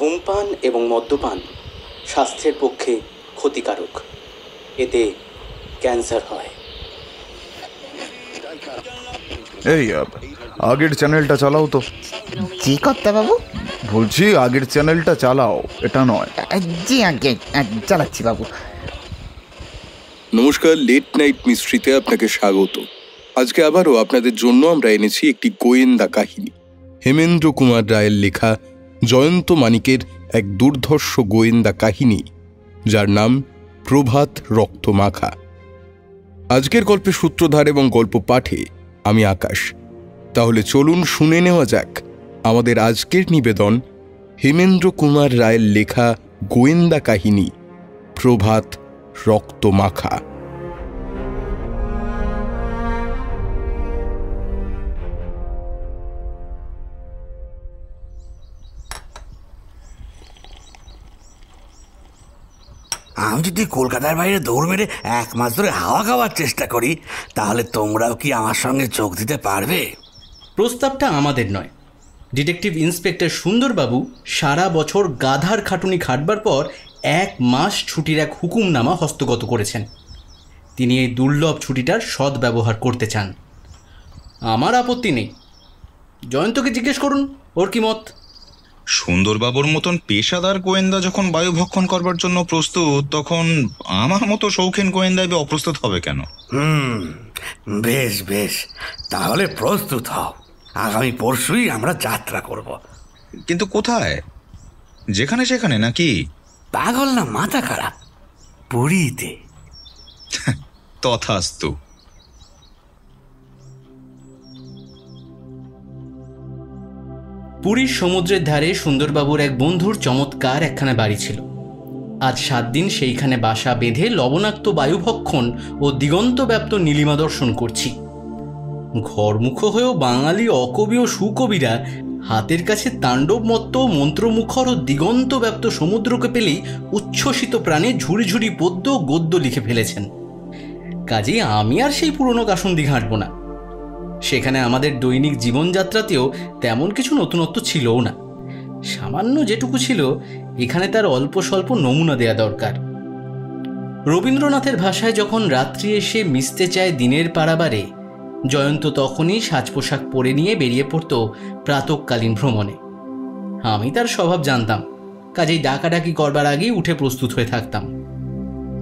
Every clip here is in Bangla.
ধূমপান এবং মদ্যপান স্বাস্থ্যের পক্ষে ক্ষতিকারক। এতে ক্যান্সার হয়। এই আগের চ্যানেলটা চালাও তো। জি কর্তা বাবু। বলছি আগের চ্যানেলটা চালাও, এটা নয়। জি আগে চালাচ্ছি বাবু। নমস্কার, লেট নাইট মিস্ট্রিতে আপনাকে স্বাগত। আজকে আবারও আপনাদের জন্য আমরা এনেছি একটি গোয়েন্দা কাহিনী। হেমেন্দ্র কুমার রায়ের লেখা জয়ন্ত মানিকের এক দুর্ধর্ষ গোয়েন্দা কাহিনী, যার নাম প্রভাত রক্তমাখা। আজকের গল্পের সূত্রধার এবং গল্প পাঠে আমি আকাশ। তাহলে চলুন শুনে নেওয়া যাক আমাদের আজকের নিবেদন, হেমেন্দ্র কুমার রায়ের লেখা গোয়েন্দা কাহিনী প্রভাত রক্তমাখা। আমি যদি কলকাতার বাইরে দৌড় মেরে 1 মাস ধরে হাওয়া খাওয়ার চেষ্টা করি, তাহলে তোমরাও কি আমার সঙ্গে যোগ দিতে পারবে? প্রস্তাবটা আমাদের নয়। ডিটেকটিভ ইন্সপেক্টর সুন্দরবাবু সারা বছর গাধার খাটুনি খাটবার পর 1 মাস ছুটির এক হুকুমনামা হস্তগত করেছেন। তিনি এই দুর্লভ ছুটিটার সদ্ব্যবহার করতে চান। আমার আপত্তি নেই। জয়ন্তকে জিজ্ঞেস করুন ওর কি মত। সুন্দরবাবুর মতন পেশাদার গোয়েন্দা যখন বায়ু ভক্ষণ করবার জন্য প্রস্তুত, তখন আমার মতো শৌখিন গোয়েন্দা অপ্রস্তুত হবে কেন? বেশ বেশ, তাহলে প্রস্তুত হও। আগামী পরশুই আমরা যাত্রা করব। কিন্তু কোথায়? যেখানে সেখানে নাকি? পাগল না মাথা খারাপ? পুরীতে। তথাস্তু। পুরীর সমুদ্রের ধারে সুন্দরবাবুর এক বন্ধুর চমৎকার একখানা বাড়ি ছিল। আজ 7 দিন সেইখানে বাসা বেঁধে লবণাক্ত বায়ুভক্ষণ ও দিগন্তব্যাপ্ত নীলিমা দর্শন করছি। ঘরমুখ হয়েও বাঙালি অকবি ও সুকবিরা হাতের কাছে তাণ্ডবমত্ত মন্ত্রমুখর ও দিগন্তব্যাপ্ত সমুদ্রকে পেলেই উচ্ছ্বসিত প্রাণে ঝুড়ি ঝুড়ি পদ্য গদ্য লিখে ফেলেছেন। কাজেই আমি আর সেই পুরনো কাসুন্দি ঘাঁটব না। সেখানে আমাদের দৈনিক জীবনযাত্রাতেও তেমন কিছু নতুনত্ব ছিলও না। সামান্য যেটুকু ছিল এখানে তার অল্প স্বল্প নমুনা দেয়া দরকার। রবীন্দ্রনাথের ভাষায় যখন রাত্রি এসে মিশতে চায় দিনের পারাবারে, জয়ন্ত তখনই সাজ পোশাক পরে নিয়ে বেরিয়ে পড়ত প্রাতঃকালীন ভ্রমণে। আমি তার স্বভাব জানতাম, কাজেই ডাকাডাকি করবার আগেই উঠে প্রস্তুত হয়ে থাকতাম।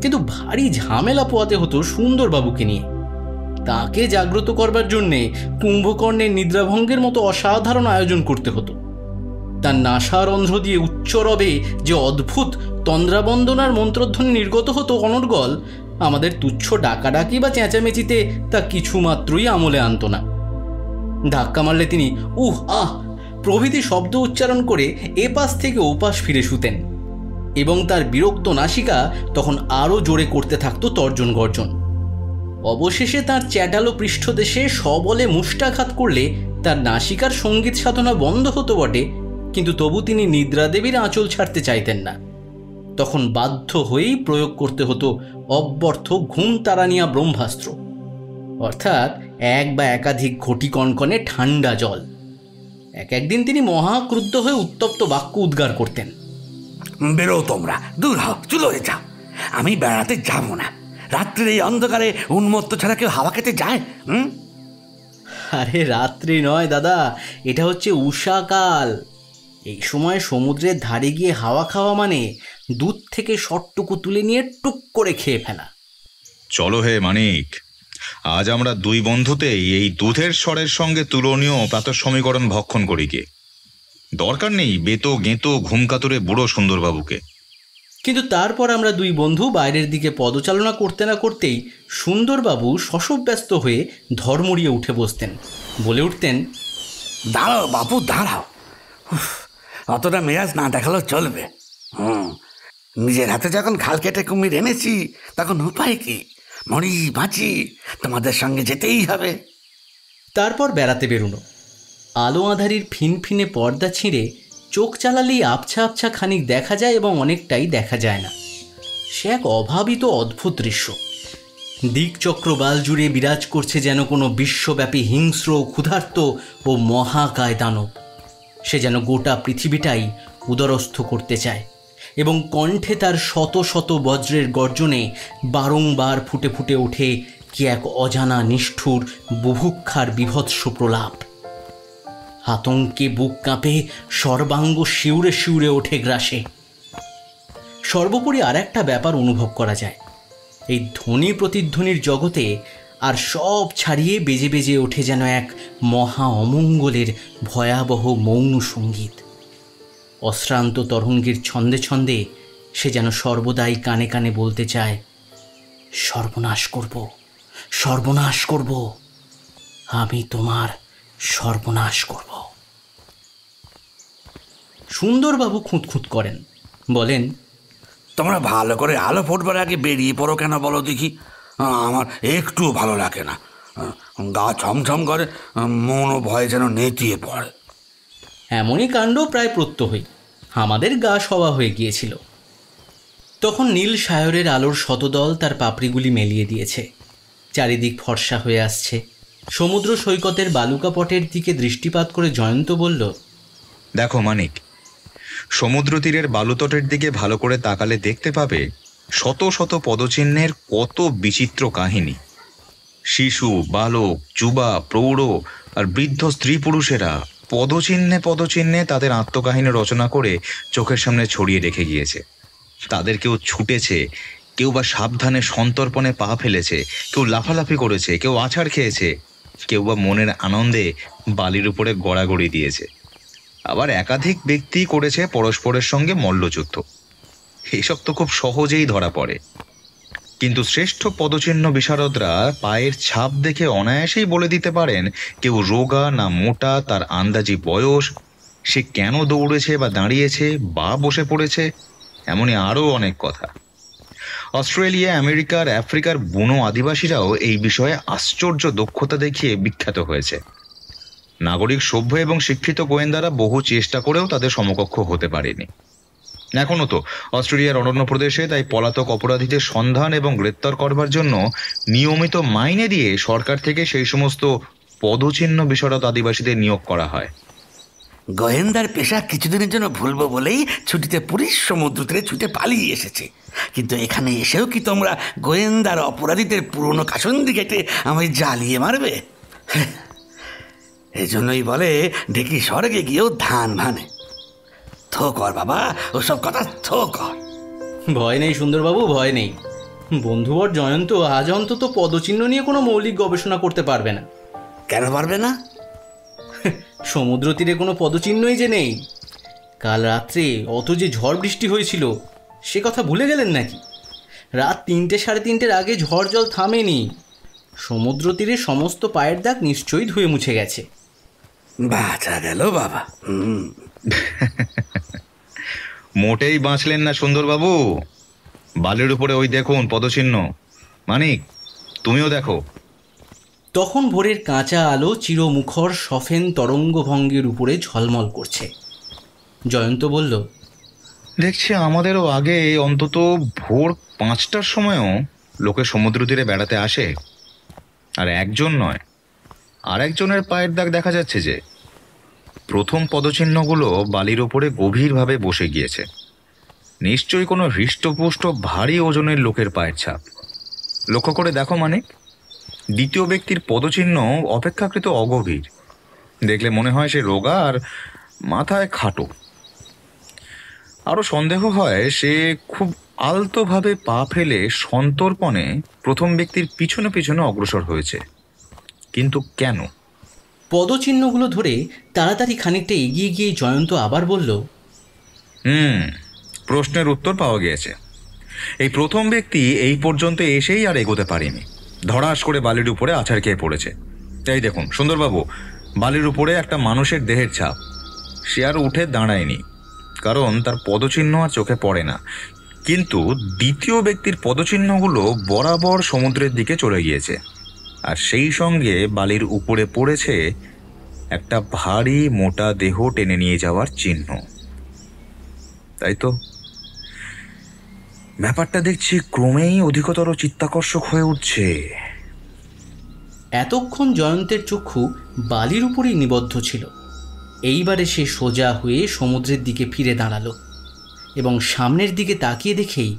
কিন্তু ভারী ঝামেলা পোয়াতে হতো সুন্দরবাবুকে নিয়ে। তাকে জাগ্রত করবার জন্যে কুম্ভকর্ণের নিদ্রাভঙ্গের মতো অসাধারণ আয়োজন করতে হতো। তার নাসারন্ধ্র দিয়ে উচ্চরবে যে অদ্ভুত তন্দ্রাবন্দনার মন্ত্রধ্বনি নির্গত হতো অনর্গল, আমাদের তুচ্ছ ডাকাডাকি বা চেঁচামেচিতে তা কিছুমাত্রই আমলে আনত না। ধাক্কা মারলে তিনি উহ আহ প্রভৃতি শব্দ উচ্চারণ করে এপাশ থেকে ওপাশ ফিরে শুতেন, এবং তার বিরক্ত নাসিকা তখন আরও জোরে করতে থাকত তর্জন গর্জন। অবশেষে তার চ্যাটালো পৃষ্ঠদেশে সবলে মুষ্টাঘাত করলে তার নাসিকার সঙ্গীত সাধনা বন্ধ হতো বটে, কিন্তু তবু তিনি নিদ্রাদেবীর আঁচল ছাড়তে চাইতেন না। তখন বাধ্য হয়েই প্রয়োগ করতে হতো অব্যর্থ ঘুম তাড়ানিয়া ব্রহ্মাস্ত্র, অর্থাৎ 1 বা একাধিক ঘটি কনকনে ঠান্ডা জল। একদিন তিনি মহাক্রুদ্ধ হয়ে উত্তপ্ত বাক্য উদ্গার করতেন। বেরো তোমরা, দূর হও, চুলো হয়ে যাও। আমি বেড়াতে যাব না। রাত্রির এই অন্ধকারে উন্মত্ত ছাড়া কেউ হাওয়া খেতে যায়? আরে রাত্রি নয় দাদা, এটা হচ্ছে উষাকাল। এই সময় সমুদ্রের ধারে গিয়ে হাওয়া খাওয়া মানে দুধ থেকে শটটুকু তুলে নিয়ে টুক করে খেয়ে ফেলা। চলো হে মানিক, আজ আমরা 2 বন্ধুতেই এই দুধের স্বরের সঙ্গে তুলনীয় প্রাতঃ সমীকরণ ভক্ষণ করি। কে দরকার নেই বেতো গেঁতো ঘুমকাতুরে বুড়ো সুন্দরবাবুকে। কিন্তু তারপর আমরা 2 বন্ধু বাইরের দিকে পদচালনা করতে না করতেই সুন্দরবাবু শশব্যস্ত হয়ে ধর্মড়িয়ে উঠে বসতেন। বলে উঠতেন, দাঁড়াও বাপু, দাঁড়াও। অতটা মেজাজ না দেখালেও চলবে। নিজের হাতে যখন খাল কেটে কুমির এনেছি, তখন উপায় কি? মরি বাঁচি, তোমাদের সঙ্গে যেতেই হবে। তারপর বেড়াতে বেরোনো। আলো আঁধারির ফিনফিনে পর্দা ছিঁড়ে চোখ চালালেই আবছা আবছা খানিক দেখা যায় এবং অনেকটাই দেখা যায় না। সে এক অভাবিত অদ্ভুত দৃশ্য। দিকচক্রবাল জুড়ে বিরাজ করছে যেন কোনো বিশ্বব্যাপী হিংস্র ক্ষুধার্ত ও মহাকায় দানব। সে যেন গোটা পৃথিবীটাই উদরস্থ করতে চায় এবং কণ্ঠে তার শত শত বজ্রের গর্জনে বারংবার ফুটে ফুটে ওঠে কি এক অজানা নিষ্ঠুর বুভুক্ষার বীভৎস প্রলাপ। আতঙ্কে বুক কাঁপে, সর্বাঙ্গ শিউরে শিউরে ওঠে গ্রাসে। সর্বোপরি আর একটা ব্যাপার অনুভব করা যায়, এই ধ্বনি প্রতিধ্বনির জগতে আর সব ছাড়িয়ে বেজে বেজে ওঠে যেন এক মহা অমঙ্গলের ভয়াবহ মৌন সঙ্গীত। অশ্রান্ত তরঙ্গের ছন্দে ছন্দে সে যেন সর্বদাই কানে কানে বলতে চায়, সর্বনাশ করব, সর্বনাশ করব, আমি তোমার সর্বনাশ করব। সুন্দরবাবু খুঁতখুঁত করেন, বলেন, তোমরা ভালো করে আলো ফুটবার আগে বেরিয়ে পড়ো কেন বলো দেখি? আমার একটু ভালো লাগে না, গা ছমছম করে, মনও ভয়ে যেন নেতিয়ে পড়ে। এমনই কাণ্ড প্রায় প্রত্যহই আমাদের গা সওয়া হয়ে গিয়েছিল। তখন নীল সায়রের আলোর শতদল তার পাপড়িগুলি মেলিয়ে দিয়েছে, চারিদিক ফর্সা হয়ে আসছে। সমুদ্র সৈকতের বালুকাপটের দিকে দৃষ্টিপাত করে জয়ন্ত বলল, দেখো মানিক, সমুদ্র তীরের বালুতটের দিকে ভালো করে তাকালে দেখতে পাবে শত শত পদচিহ্নের কত বিচিত্র কাহিনী। শিশু, বালক, যুবা, প্রৌঢ় আর বৃদ্ধ স্ত্রী পুরুষেরা পদচিহ্নে পদচিহ্নে তাদের আত্মকাহিনী রচনা করে চোখের সামনে ছড়িয়ে রেখে গিয়েছে। তাদের কেউ ছুটেছে, কেউ বা সাবধানে সন্তর্পণে পা ফেলেছে, কেউ লাফালাফি করেছে, কেউ আছাড় খেয়েছে, কেউ বা মনের আনন্দে বালির উপরে গড়াগড়ি দিয়েছে। আবার একাধিক ব্যক্তি করেছে পরস্পরের সঙ্গে মল্লযুদ্ধ। এসব তো খুব সহজেই ধরা পড়ে, কিন্তু শ্রেষ্ঠ পদচিহ্ন বিশারদরা পায়ের ছাপ দেখে অনায়াসেই বলে দিতে পারেন কেউ রোগা না মোটা, তার আন্দাজি বয়স, সে কেন দৌড়েছে বা দাঁড়িয়েছে বা বসে পড়েছে, এমনই আরও অনেক কথা। অস্ট্রেলিয়া, আমেরিকার, আফ্রিকার বুনো আদিবাসীরাও এই বিষয়ে আশ্চর্য দক্ষতা দেখিয়ে বিখ্যাত হয়েছে। নাগরিক সভ্য এবং শিক্ষিত গোয়েন্দারা বহু চেষ্টা করেও তাদের সমকক্ষ হতে পারেনি। এখনও তো অস্ট্রেলিয়ার অরণ্য প্রদেশে তাই পলাতক অপরাধীদের সন্ধান এবং গ্রেপ্তার করবার জন্য নিয়মিত মাইনে দিয়ে সরকার থেকে সেই সমস্ত পদচিহ্ন বিশারদ আদিবাসীদের নিয়োগ করা হয়। গোয়েন্দার পেশা কিছুদিনের জন্য ভুলবো বলেই ছুটিতে পুলিশ সমুদ্র তীরে ছুটে পালিয়ে এসেছে, কিন্তু এখানে এসেও কি তোমরা গোয়েন্দার অপরাধীদের পুরনো কাসন্দি কেটে আমায় জ্বালিয়ে মারবে? এই জন্যই বলে ঢেকি স্বর্গে গিয়েও ধান ভানে। থো কর বাবা, ওসব কথা থো কর। ভয় নেই সুন্দরবাবু, ভয় নেই। বন্ধুবর জয়ন্ত আজ অন্তত পদচিহ্ন নিয়ে কোনো মৌলিক গবেষণা করতে পারবে না। কেন পারবে না? সমুদ্র তীরে কোনো পদচিহ্নই যে নেই। কাল রাত্রে অত যে ঝড় বৃষ্টি হয়েছিল সে কথা ভুলে গেলেন নাকি? রাত 3টে সাড়ে 3টের আগে ঝড় জল থামেনি। সমুদ্র তীরে সমস্ত পায়ের দাগ নিশ্চয়ই ধুয়ে মুছে গেছে। বাঁচা গেল বাবা। মোটেই বাঁচলেন না সুন্দরবাবু। বালির উপরে ওই দেখুন পদচিহ্ন। মানিক, তুমিও দেখো। তখন ভোরের কাঁচা আলো চিরমুখর সফেন তরঙ্গভঙ্গের উপরে ঝলমল করছে। জয়ন্ত বলল, দেখছি আমাদেরও আগে অন্তত ভোর 5টার সময়ও লোকে সমুদ্র তীরে বেড়াতে আসে, আর একজন নয়, আর একজনের পায়ের দাগ দেখা যাচ্ছে যে। প্রথম পদচিহ্নগুলো বালির ওপরে গভীরভাবে বসে গিয়েছে। নিশ্চয়ই কোনো হৃষ্টপুষ্ট ভারী ওজনের লোকের পায়ের ছাপ। লক্ষ্য করে দেখো মানিক, দ্বিতীয় ব্যক্তির পদচিহ্ন অপেক্ষাকৃত অগভীর। দেখলে মনে হয় সে রোগা আর মাথায় খাটো। আরও সন্দেহ হয় সে খুব আলতোভাবে পা ফেলে সন্তর্পণে প্রথম ব্যক্তির পিছনে পিছনে অগ্রসর হয়েছে। কিন্তু কেন? পদচিহ্নগুলো ধরে তাড়াতাড়ি খানিকটা এগিয়ে গিয়ে জয়ন্ত আবার বলল, প্রশ্নের উত্তর পাওয়া গিয়েছে। এই প্রথম ব্যক্তি এই পর্যন্ত এসেই আর এগোতে পারেনি। ধড়াস করে বালির উপরে আছাড় খেয়ে পড়েছে। এই দেখুন সুন্দরবাবু, বালির উপরে একটা মানুষের দেহের ছাপ। সে আর উঠে দাঁড়ায়নি, কারণ তার পদচিহ্ন আর চোখে পড়ে না। কিন্তু দ্বিতীয় ব্যক্তির পদচিহ্নগুলো বরাবর সমুদ্রের দিকে চলে গিয়েছে, আর সেই সঙ্গে বালির উপরে পড়েছে একটা ভারী মোটা দেহ টেনে নিয়ে যাওয়ার চিহ্ন। তাই তো ব্যাপারটা দেখছি ক্রমেই অধিকতর চিত্তাকর্ষক হয়ে উঠছে। এতক্ষণ জয়ন্তের চক্ষু বালির উপরেই নিবদ্ধ ছিল। এইবারে সে সোজা হয়ে সমুদ্রের দিকে ফিরে দাঁড়ালো এবং সামনের দিকে তাকিয়ে দেখেই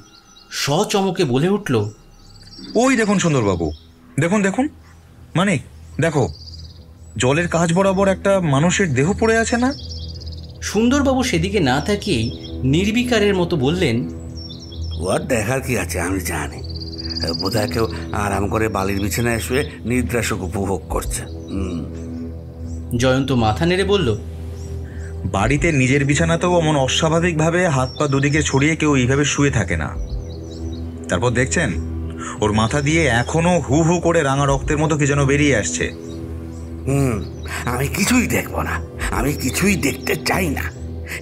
সচমকে বলে উঠল, ওই দেখুন সুন্দরবাবু, দেখুন দেখুন, মানে দেখো, জলের কাছ বরাবর একটা মানুষের দেহ পড়ে আছে না? সুন্দরবাবু সেদিকে না তাকিয়েই নির্বিকারের মতো বললেন, ওর দেখার কি আছে, আমি জানি বোধহয় কেউ আরাম করে বালির বিছানায় শুয়ে নিদ্রাসুখ উপভোগ করছে। জয়ন্ত মাথা নেড়ে বলল, বাড়িতে নিজের বিছানাতেও এমন অস্বাভাবিকভাবে হাত পা দুদিকে ছড়িয়ে কেউ এইভাবে শুয়ে থাকে না। তারপর দেখছেন ওর মাথা দিয়ে এখনো হু হু করে রাঙা রক্তের মতো কি যেন বেরিয়ে আসছে। আমি কিছুই দেখবো না, আমি কিছুই দেখতে চাই না।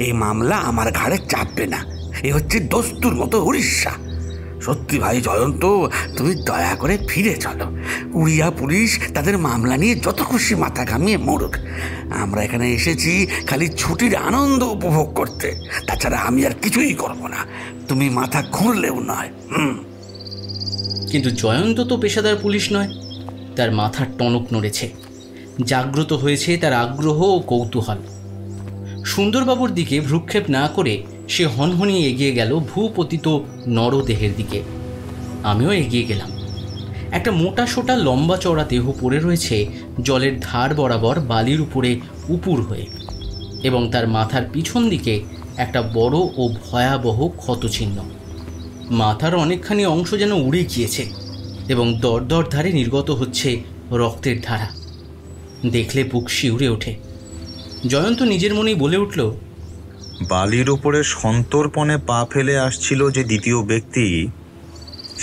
এই মামলা আমার ঘাড়ে চাপবে না। এ হচ্ছে দস্তুর মতো উড়িষ্যা। সত্যি ভাই জয়ন্ত, তুমি দয়া করে ফিরে চলো। উড়িয়া পুলিশ তাদের মামলা নিয়ে যত খুশি মাথা ঘামিয়ে মরুক, আমরা এখানে এসেছি খালি ছুটির আনন্দ উপভোগ করতে। তাছাড়া আমি আর কিছুই করব না, তুমি মাথা ঘুরলেও নয়। কিন্তু জয়ন্ত তো পেশাদার পুলিশ নয়। তার মাথার টনক নড়েছে, জাগ্রত হয়েছে তার আগ্রহ ও কৌতূহল। সুন্দরবাবুর দিকে ভ্রুক্ষেপ না করে সে হনহনিয়ে এগিয়ে গেল ভূপতিত নরদেহের দিকে। আমিও এগিয়ে গেলাম। একটা মোটা সোটা লম্বা চওড়া দেহ পড়ে রয়েছে জলের ধার বরাবর বালির উপরে উপুর হয়ে, এবং তার মাথার পিছন দিকে একটা বড় ও ভয়াবহ ক্ষতচিহ্ন। মাথার অনেকখানি অংশ যেন উড়ে গিয়েছে এবং দরদর ধারে নির্গত হচ্ছে রক্তের ধারা। দেখলে বুক শিউরে ওঠে। জয়ন্ত নিজের মনেই বলে উঠল, বালির ওপরে সন্তর্পণে পা ফেলে আসছিল যে দ্বিতীয় ব্যক্তি,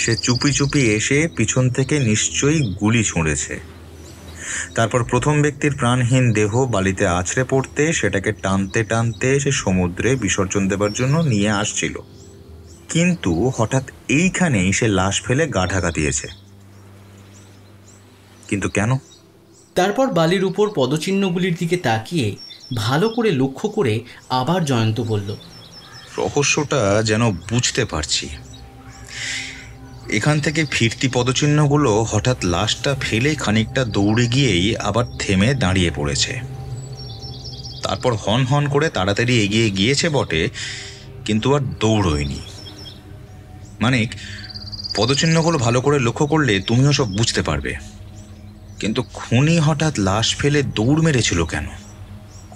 সে চুপি চুপি এসে পিছন থেকে নিশ্চয়ই গুলি ছুঁড়েছে। তারপর প্রথম ব্যক্তির প্রাণহীন দেহ বালিতে আছড়ে পড়তে সেটাকে টানতে টানতে সে সমুদ্রে বিসর্জন দেবার জন্য নিয়ে আসছিল, কিন্তু হঠাৎ এইখানেই সে লাশ ফেলে গা ঢাকা দিয়েছে। কিন্তু কেন? তারপর বালির উপর পদচিহ্নগুলির দিকে তাকিয়ে ভালো করে লক্ষ্য করে আবার জয়ন্ত বলল, রহস্যটা যেন বুঝতে পারছি। এখান থেকে ফিরতি পদচিহ্নগুলো হঠাৎ লাশটা ফেলে খানিকটা দৌড়ে গিয়েই আবার থেমে দাঁড়িয়ে পড়েছে। তারপর হন হন করে তাড়াতাড়ি এগিয়ে গিয়েছে বটে, কিন্তু আর দৌড়য়নি। মানে পদচিহ্নগুলো ভালো করে লক্ষ্য করলে তুমিও সব বুঝতে পারবে। কিন্তু খুনি হঠাৎ লাশ ফেলে দৌড় মেরেছিল কেন?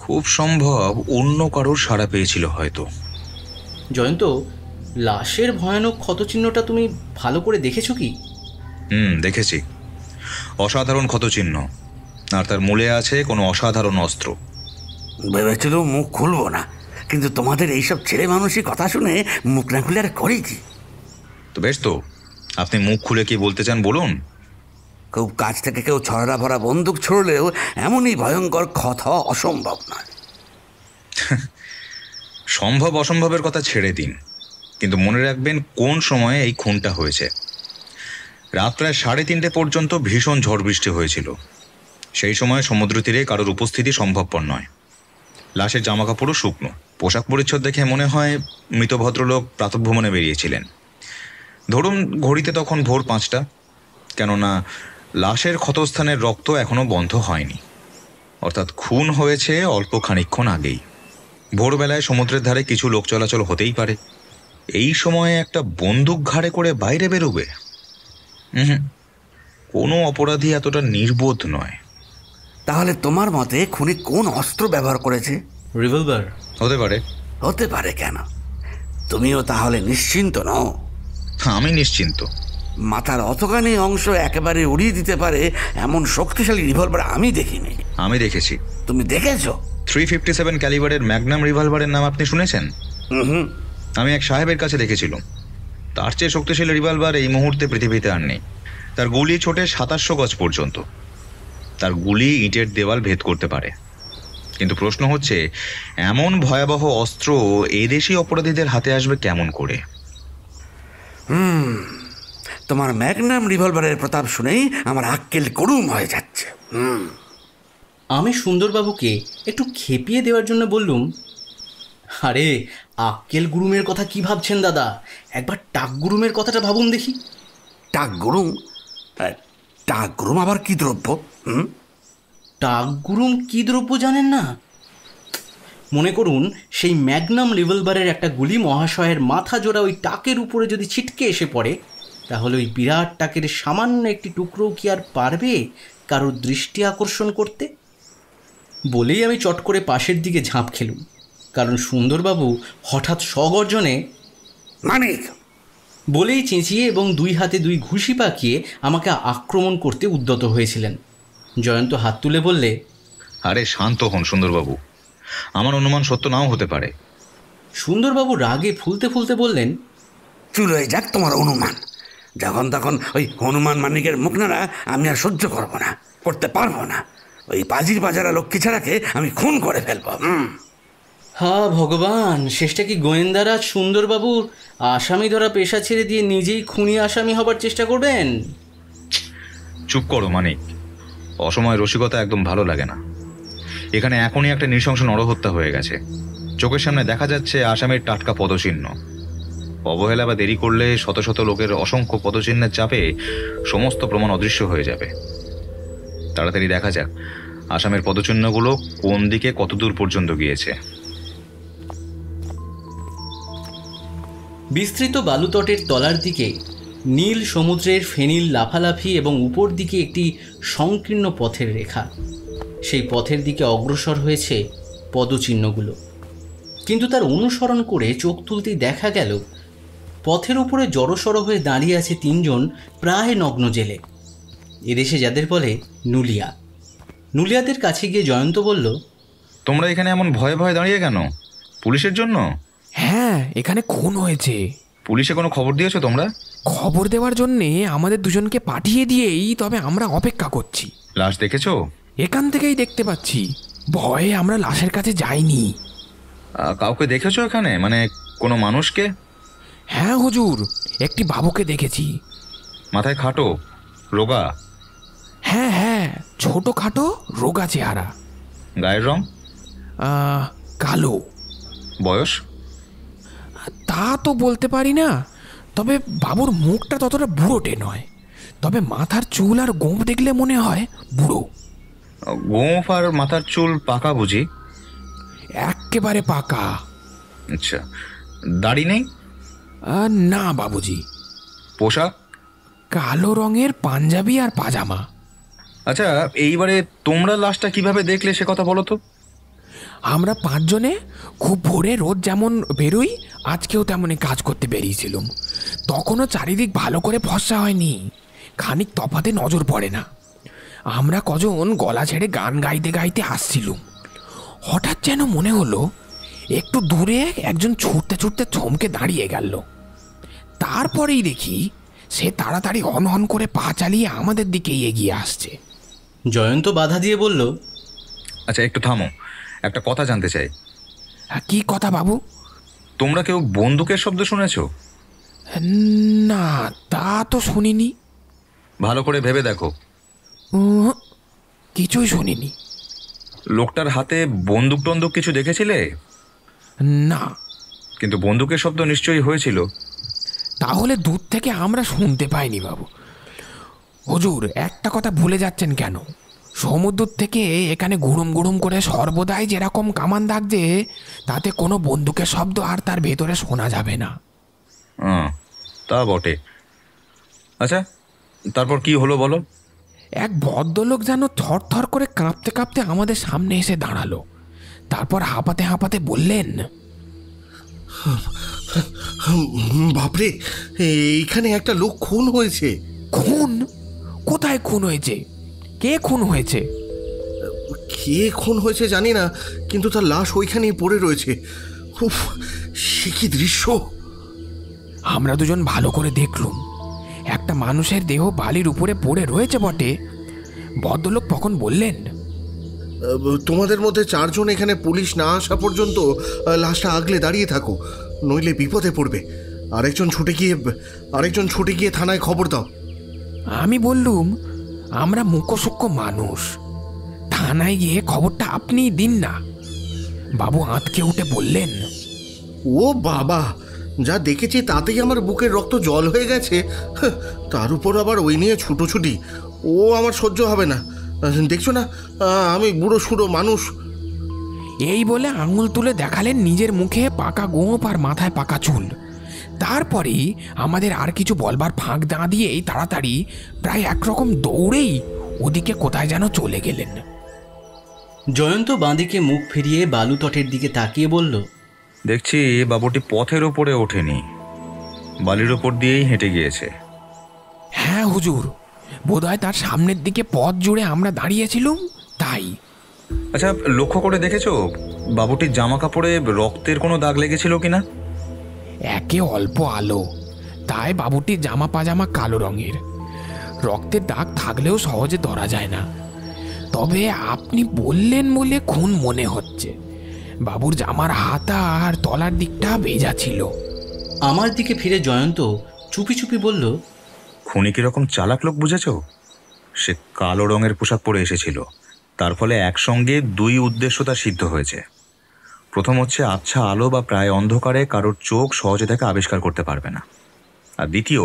খুব সম্ভব অন্য কারোর সাড়া পেয়েছিল হয়তো। জয়ন্ত, লাশের ভয়ানক ক্ষতচিহ্নটা তুমি ভালো করে দেখেছো কি? দেখেছি। অসাধারণ ক্ষতচিহ্ন, আর তার মূলে আছে কোনো অসাধারণ অস্ত্র। ভেবেছিল মুখ খুলবো না, কিন্তু তোমাদের এইসব ছেলে মানুষই কথা শুনে মুখ না খুলে আর করি কি? তো বেশ, তো আপনি মুখ খুলে কি বলতে চান বলুন। খুব কাছ থেকে কেউ ছড়া ভরা বন্দুক ছড়লেও এমনই ভয়ঙ্কর ক্ষত হওয়া অসম্ভব নয়। সম্ভব অসম্ভবের কথা ছেড়ে দিন, কিন্তু মনে রাখবেন কোন সময়ে এই খুনটা হয়েছে। রাত প্রায় 3:30 পর্যন্ত ভীষণ ঝড় বৃষ্টি হয়েছিল। সেই সময় সমুদ্র তীরে কারোর উপস্থিতি সম্ভবপর নয়। লাশের জামাকাপড়ও শুকনো। পোশাক পরিচ্ছদ দেখে মনে হয় মৃত ভদ্রলোক প্রাতঃভ্রমণে বেরিয়েছিলেন। ধরুন ঘড়িতে তখন ভোর 5টা, কেননা লাশের ক্ষতস্থানের রক্ত এখনো বন্ধ হয়নি, অর্থাৎ খুন হয়েছে অল্প খানিকক্ষণ আগেই। ভোরবেলায় সমুদ্রের ধারে কিছু লোক চলাচল হতেই পারে। এই সময়ে একটা বন্দুক ঘাড়ে করে বাইরে বেরোবে? কোনো অপরাধী এতটা নির্বোধ নয়। তাহলে তোমার মতে খুনি কোন অস্ত্র ব্যবহার করেছে? রিভলভার হতে পারে। হতে পারে কেন? তুমিও তাহলে নিশ্চিন্ত নও? আমি নিশ্চিন্ত। মাথার অতখানি অংশ একেবারে উড়িয়ে দিতে পারে এমন শক্তিশালী রিভলভার আমি দেখিনি। আমি দেখেছি। তুমি দেখেছো? 357 ক্যালিবারের ম্যাগনাম রিভলভারের নাম আপনি শুনেছেন? আমি এক সাহেবের কাছে দেখেছিলাম। তার চেয়ে শক্তিশালী রিভলভার এই মুহূর্তে পৃথিবীতে আর নেই। তার গুলি ছোটে 2700 গজ পর্যন্ত। তার গুলি ইটের দেওয়াল ভেদ করতে পারে। কিন্তু প্রশ্ন হচ্ছে, এমন ভয়াবহ অস্ত্র এদেশি অপরাধীদের হাতে আসবে কেমন করে? তোমার ম্যাগনাম রিভলভারের প্রতাপ শুনেই আমার আক্কেল গরুম হয়ে যাচ্ছে। আমি সুন্দরবাবুকে একটু খেপিয়ে দেওয়ার জন্য বললুম, আরে আক্কেল গুরুমের কথা কি ভাবছেন দাদা? একবার টাক গুরুমের কথাটা ভাবুন দেখি। টাক গুরুম? টাক গুরুম আবার কি দ্রব্য? টাক গুরুম কি দ্রব্য জানেন না? মনে করুন সেই ম্যাগনাম রিভলভারের একটা গুলি মহাশয়ের মাথা জোড়া ওই টাকের উপরে যদি ছিটকে এসে পড়ে, তাহলে ওই বিরাট টাকের সামান্য একটি টুকরো কি আর পারবে কারোর দৃষ্টি আকর্ষণ করতে? বলেই আমি চট করে পাশের দিকে ঝাঁপ খেলুম, কারণ সুন্দরবাবু হঠাৎ সগর্জনে মানিক বলেই চেঁচিয়ে এবং 2 হাতে 2 ঘুষি পাকিয়ে আমাকে আক্রমণ করতে উদ্যত হয়েছিলেন। জয়ন্ত হাত তুলে বললে, আরে শান্ত হন সুন্দরবাবু, আমার অনুমান সত্য নাও হতে পারে। সুন্দরবাবু রাগে ফুলতে ফুলতে বললেন, চুল হয়ে যাক তোমার অনুমান। যখন তখন ওই হনুমান মানিকের মুখ নাড়া আমি আর সহ্য করবো না, করতে পারবো না। ওই পাজির বাজারা লক্ষ্মী ছাড়াকে আমি খুন করে ফেলবো। হা ভগবান, শেষটা কি গোয়েন্দারা সুন্দরবাবুর আসামি ধরা পেশা ছেড়ে দিয়ে নিজেই খুনি আসামি হবার চেষ্টা করবেন? চুপ করো মানিক, অসময় রসিকতা একদম ভালো লাগে না। এখানে এখনই একটা নৃশংস নরহত্যা হয়ে গেছে, চোখের সামনে দেখা যাচ্ছে আসামির টাটকা পদচিহ্ন। অবহেলা বা দেরি করলে শত শত লোকের অসংখ্য পদচিহ্নের চাপে সমস্ত প্রমাণ অদৃশ্য হয়ে যাবে। তাড়াতাড়ি দেখা যাক আসামের পদচিহ্নগুলো কোন দিকে কতদূর পর্যন্ত গিয়েছে। বিস্তৃত বালুতটের তলার দিকে নীল সমুদ্রের ফেনিল লাফালাফি এবং উপর দিকে একটি সংকীর্ণ পথের রেখা। সেই পথের দিকে অগ্রসর হয়েছে পদচিহ্নগুলো, কিন্তু তার অনুসরণ করে চোখ তুলতেই দেখা গেল পথের উপরে জড়সড় হয়ে দাঁড়িয়ে আছে 3 জন প্রায় নগ্ন জেলে, এদেশে যাদের বলে নুলিয়া। নুলিয়াদের কাছে গিয়ে জয়ন্ত বলল, তোমরা এখানে এমন ভয়ে ভয়ে দাঁড়িয়ে কেন? পুলিশের জন্য? হ্যাঁ, এখানে খুন হয়েছে। পুলিশে কোনো খবর দিয়েছো তোমরা? খবর দেওয়ার জন্যে আমাদের দুজনকে পাঠিয়ে দিয়েই তবে আমরা অপেক্ষা করছি। লাশ দেখেছো? এখান থেকেই দেখতে পাচ্ছি। ভয়ে আমরা লাশের কাছে যাইনি। কাউকে দেখেছো এখানে, মানে কোনো মানুষকে? হ্যাঁ হুজুর, একটি বাবুকে দেখেছি। মাথায় খাটো, রোগা? হ্যাঁ হ্যাঁ, ছোটখাটো রোগা চেহারা। গায়ের রং? কালো। বয়স? তা তো বলতে পারি না, তবে বাবুর মুখটা ততটা বুড়োটে নয়, তবে মাথার চুল আর গোঁফ দেখলে মনে হয় বুড়ো। গোঁফ আর মাথার চুল পাকা বুঝি? একেবারে পাকা। আচ্ছা, দাড়ি নেই? না বাবুজি। পোশাক? কালো রঙের পাঞ্জাবি আর পাজামা। আচ্ছা, এইবারে তোমরা লাশটা কিভাবে দেখলে সে কথা বলো তো। আমরা 5 জনে খুব ভোরে রোজ যেমন বেরোই, আজকেও তেমনই কাজ করতে বেরিয়েছিলাম। তখনও চারিদিক ভালো করে ফর্সা হয়নি, খানিক তফাতে নজর পড়ে না। আমরা কজন গলা ছেড়ে গান গাইতে গাইতে আসছিলুম। হঠাৎ যেন মনে হলো একটু দূরে একজন ছুটতে ছুটতে থমকে দাঁড়িয়ে গেল। তারপরেই দেখি সে তাড়াতাড়ি হন হন করে পা চালিয়ে আমাদের দিকে এগিয়ে আসছে। জয়ন্ত বাধা দিয়ে বলল, আচ্ছা একটু থামো, একটা কথা জানতে চাই। কি কথা বাবু? তোমরা কেউ বন্দুকের শব্দ শুনেছো? না, তা তো শুনিনি। ভালো করে ভেবে দেখো। কিছুই শুনিনি। লোকটার হাতে বন্দুক টন্দুক কিছু দেখেছিলে? না। কিন্তু বন্দুকের শব্দ নিশ্চয়ই হয়েছিল। তাহলে দূর থেকে আমরা শুনতে পাইনি বাবু। হুজুর, একটা কথা ভুলে যাচ্ছেন কেন? সমুদ্র থেকে এখানে গুড়ুম গুড়ুম করে সর্বদাই যেরকম কামান দাগছে, তাতে কোনো বন্দুকের শব্দ আর তার ভেতরে শোনা যাবে না। তা বটে। আচ্ছা, তারপর কি হলো বলো। এক ভদ্রলোক যেন থর থর করে কাঁপতে কাঁপতে আমাদের সামনে এসে দাঁড়ালো। তারপর হাঁপাতে হাঁপাতে বললেন, বাপরে, এইখানে একটা লোক খুন হয়েছে। খুন? কোথায় খুন হয়েছে? কে খুন হয়েছে? কে খুন হয়েছে জানি না, কিন্তু তার লাশ ওইখানেই পড়ে রয়েছে। উফ, সে কি দৃশ্য! আমরা দুজন ভালো করে দেখলুম, একটা মানুষের দেহ বালির উপরে পড়ে রয়েছে বটে। ভদ্রলোক তখন বললেন, তোমাদের মধ্যে 4 জন এখানে পুলিশ না আসা পর্যন্ত লাশটা আগলে দাঁড়িয়ে থাকো, নইলে বিপদে পড়বে। আরেকজন ছুটে গিয়ে থানায় খবর দাও। আমি বললুম, আমরা মুখোসুক্ষ মানুষ, থানায় গিয়ে খবরটা আপনিই দিন না। বাবু আঁতকে উঠে বললেন, ও বাবা, যা দেখেছি তাতেই আমার বুকের রক্ত জল হয়ে গেছে। তার উপর আবার ওই নিয়ে ছুটোছুটি, ও আমার সহ্য হবে না। দেখছো না, আমি বুড়ো সুড়ো মানুষ। এই বলে আঙুল তুলে দেখালেন নিজের মুখে পাকা গোঁপ আর মাথায় পাকা চুল। তারপরেই আমাদের আর কিছু বলবার ফাঁক না দিয়েই তাড়াতাড়ি প্রায় একরকম দৌড়েই ওদিকে কোথায় যেন চলে গেলেন। জয়ন্ত বাঁদিকে মুখ ফিরিয়ে বালু তটের দিকে তাকিয়ে বলল, দেখছি বাবুটি পথের ওপরে ওঠেনি, বালির ওপর দিয়েই হেঁটে গিয়েছে। হ্যাঁ হুজুর, বোধহয় তার সামনের দিকে পথ জুড়ে আমরা দাঁড়িয়েছিলাম তাই। আচ্ছা, লক্ষ্য করে দেখেছো বাবুটির জামা কাপড়ে রক্তের কোনো দাগ লেগেছিল কিনা? একে অল্প আলো, তাই বাবুটির জামা পাজামা কালো রঙের। রক্তের দাগ থাকলেও সহজে ধরা যায় না। তবে আপনি বললেন বলে খুন মনে হচ্ছে। বাবুর জামার হাতা আর তলার দিকটা ভেজা ছিল। আমার দিকে ফিরে জয়ন্ত চুপি চুপি বলল, খুনি কিরকম চালাক লোক বুঝেছো? সে কালো রঙের পোশাক পরে এসেছিল, তার ফলে একসঙ্গে দুই উদ্দেশ্য তার সিদ্ধ হয়েছে। প্রথম হচ্ছে আবছা আলো বা প্রায় অন্ধকারে কারোর চোখ সহজে তাকে আবিষ্কার করতে পারবে না, আর দ্বিতীয়,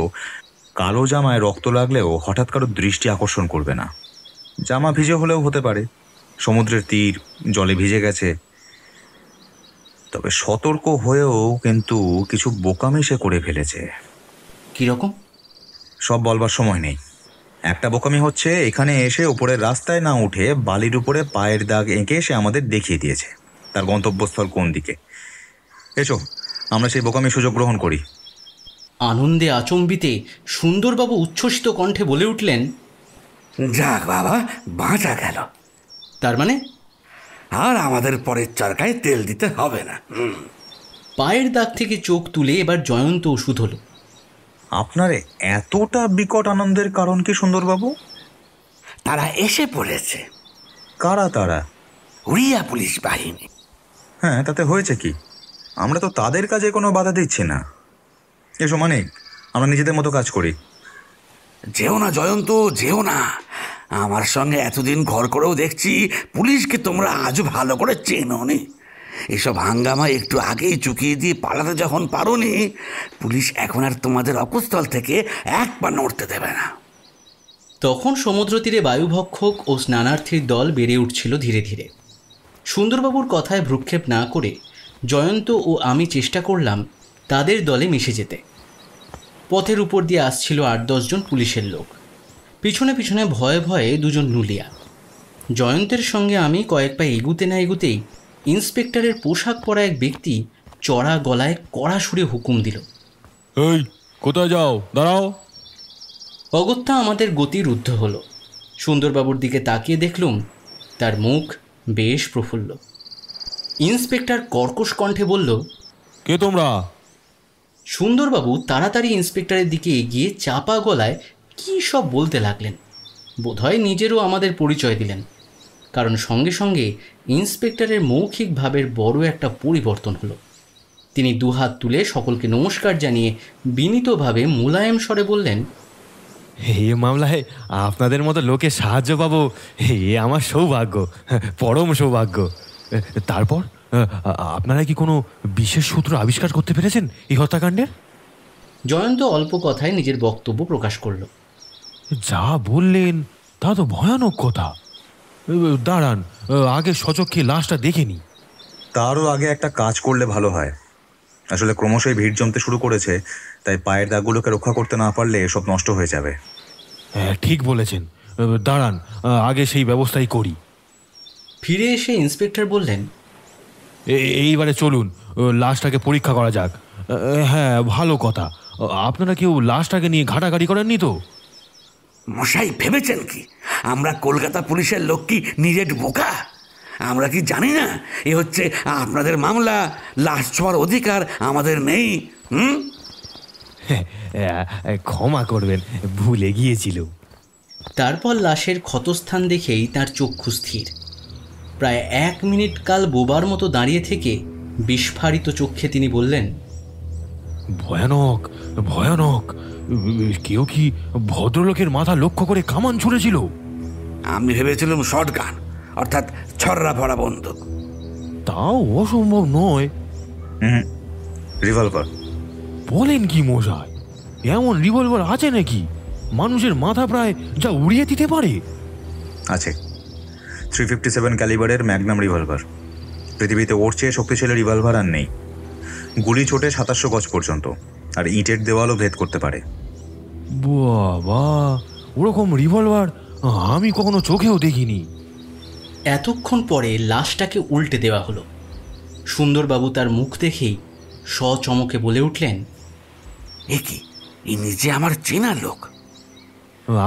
কালো জামায় রক্ত লাগলেও হঠাৎ কারোর দৃষ্টি আকর্ষণ করবে না। জামা ভিজে হলেও হতে পারে, সমুদ্রের তীর, জলে ভিজে গেছে। তবে সতর্ক হয়েও কিন্তু কিছু বোকামি সে করে ফেলেছে। কিরকম? সব বলবার সময় নেই। একটা বোকামি হচ্ছে এখানে এসে উপরের রাস্তায় না উঠে বালির উপরে পায়ের দাগ এঁকে সে আমাদের দেখিয়ে দিয়েছে তার গন্তব্যস্থল কোন দিকে। এসো আমরা সেই বোকামি সুযোগ গ্রহণ করি। আনন্দে আচম্বিতে সুন্দরবাবু উচ্ছ্বসিত কণ্ঠে বলে উঠলেন, যাক বাবা, বাঁচা গেল। তার মানে আর আমাদের পরের চরকায় তেল দিতে হবে না। পায়ের দাগ থেকে চোখ তুলে এবার জয়ন্ত ওষুধ হলো। আপনার এতটা বিকট আনন্দের কারণ কি সুন্দরবাবু? তারা এসে পড়েছে। কারা তারা? উড়িয়া পুলিশ বাহিনী। হ্যাঁ, তাতে হয়েছে কি? আমরা তো তাদের কাজে কোনো বাধা দিচ্ছি না। এসো মানিক, আমরা নিজেদের মতো কাজ করি। যেও না জয়ন্ত, যেও না। আমার সঙ্গে এতদিন ঘর করেও দেখছি পুলিশকে তোমরা আজও ভালো করে চেনোনি। এসব হাঙ্গামা একটু আগেই চুকিয়ে দিয়ে পালাতে যখন পারোনি, পুলিশ এখন আর তোমাদের অকুস্থল থেকে এক পা নড়তে দেবে না। তখন সমুদ্র তীরে বায়ুভক্ষক ও স্নানার্থীর দল বেড়ে উঠছিল ধীরে ধীরে। সুন্দরবাবুর কথায় ভ্রুক্ষেপ না করে জয়ন্ত ও আমি চেষ্টা করলাম তাদের দলে মিশে যেতে। পথের উপর দিয়ে আসছিল ৮-১০ জন পুলিশের লোক, পিছনে পিছনে ভয়ে ভয়ে দুজন নুলিয়া। জয়ন্তের সঙ্গে আমি কয়েক পা এগুতে না এগুতেই ইন্সপেক্টরের পোশাক পরা এক ব্যক্তি চড়া গলায় কড়া সুরে হুকুম দিল, এই কোথায় যাও, দাঁড়াও। অগত্যা আমাদের গতি রুদ্ধ হলো। সুন্দরবাবুর দিকে তাকিয়ে দেখলুম তার মুখ বেশ প্রফুল্ল। ইন্সপেক্টর কর্কশ কণ্ঠে বলল, কে তোমরা? সুন্দরবাবু তাড়াতাড়ি ইন্সপেক্টরের দিকে এগিয়ে চাপা গলায় কী সব বলতে লাগলেন। বোধহয় নিজেরও আমাদের পরিচয় দিলেন, কারণ সঙ্গে সঙ্গে ইন্সপেক্টরের মৌখিক ভাবের বড় একটা পরিবর্তন হলো। তিনি দুহাত তুলে সকলকে নমস্কার জানিয়ে বিনীতভাবে মোলায়েম স্বরে বললেন, এই মামলায় আপনাদের মতো লোকের সাহায্য পাবো, এ আমার সৌভাগ্য, পরম সৌভাগ্য। তারপর আপনারা কি কোনো বিশেষ সূত্র আবিষ্কার করতে পেরেছেন এই হত্যাকাণ্ডের? জয়ন্ত অল্প কথায় নিজের বক্তব্য প্রকাশ করল। যা বললেন তা তো ভয়ানক কথা। দাঁড়ান, আগে সচক্ষে লাশটা দেখে নি। তারও আগে একটা কাজ করলে ভালো হয়। আসলে ক্রমশই ভিড় জমতে শুরু করেছে, তাই পায়ের দাগগুলোকে রক্ষা করতে না পারলে সব নষ্ট হয়ে যাবে। হ্যাঁ, ঠিক বলেছেন। দাঁড়ান, আগে সেই ব্যবস্থাই করি। ফিরে এসে ইন্সপেক্টর বললেন, এইবারে চলুন লাশটাকে পরীক্ষা করা যাক। হ্যাঁ, ভালো কথা। আপনারা কেউ লাশটাকে নিয়ে ঘাটাঘাটি করেননি তো? মশাই ভেবেছেন কি আমরা কলকাতা পুলিশের লোক কি নিজের বোকা? আমরা কি জানি না এ হচ্ছে আপনাদের মামলা, লাশ ছোঁয়ার অধিকার আমাদের নেই? ক্ষমা করবেন, ভুলে গিয়েছিল। তারপর লাশের ক্ষতস্থান দেখেই তার চক্ষু স্থির। প্রায় ১ মিনিট কাল বোবার মতো দাঁড়িয়ে থেকে বিস্ফারিত চক্ষে তিনি বললেন, ভয়ানক ভয়ানক। কেউ কি ভদ্রলোকের মাথা লক্ষ্য করে কামান ছুঁড়েছিল? আমি ভেবেছিলাম শর্ট গান, অর্থাৎ ছররা ভরা বন্দুক। তাও অসম্ভব নয়। রিভলভার। বলেন কি মশাই, এমন রিভলভার আছে নাকি মানুষের মাথা প্রায় যা উড়িয়ে দিতে পারে? আছে, 357 ক্যালিবারের ম্যাগনাম রিভলভার। পৃথিবীতে ওর চেয়ে শক্তিশালী রিভলভার আর নেই। গুলি ছোটে 2700 গজ পর্যন্ত, আর ইটের দেওয়ালও ভেদ করতে পারে। বাবা, ওরকম রিভলভার আমি কখনো চোখেও দেখিনি। এতক্ষণ পরে লাশটাকে উল্টে দেওয়া হলো। সুন্দরবাবু তার মুখ দেখেই সচমকে বলে উঠলেন, এ কি, ইনি যে আমার চেনা লোক।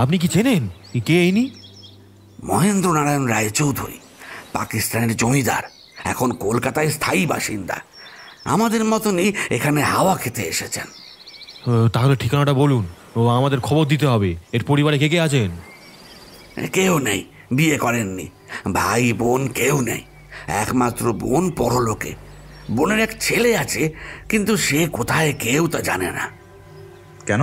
আপনি কি চেনেন? কে ইনি? মহেন্দ্র নারায়ণ রায় চৌধুরী, পাকিস্তানের জমিদার, এখন কলকাতায় স্থায়ী বাসিন্দা। আমাদের মতনই এখানে হাওয়া খেতে এসেছেন। তাহলে ঠিকানাটা বলুন, আমাদের খবর দিতে হবে। এর পরিবারে কে কে আছেন? কেউ নেই, বিয়ে করেননি, ভাই বোন কেউ নেই। একমাত্র বোন পরলোকে। বোনের এক ছেলে আছে, কিন্তু সে কোথায় কেউ তা জানে না। কেন?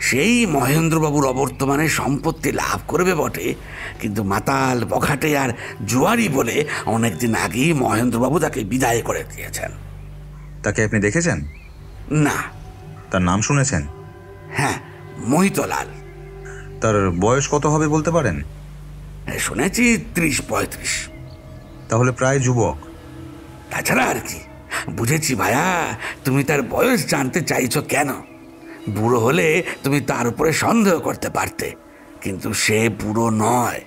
সেই মহেন্দ্রবাবুর অবর্তমানে সম্পত্তি লাভ করবে বটে, কিন্তু মাতাল, বখাটে আর জুয়ারি বলে অনেকদিন আগেই মহেন্দ্রবাবু তাকে বিদায় করে দিয়েছেন। তাকে আপনি দেখেছেন? না। তার নাম শুনেছেন? হ্যাঁ, মোহিতলাল। তার বয়স কত হবে বলতে পারেন? শুনেছি 30-35। তাহলে প্রায় যুবক। তাছাড়া আর কি। বুঝেছি ভাইয়া, তুমি তার বয়স জানতে চাইছো কেন। বুড়ো হলে তুমি তার উপরে সন্দেহ করতে পারতে, কিন্তু সে বুড়ো নয়।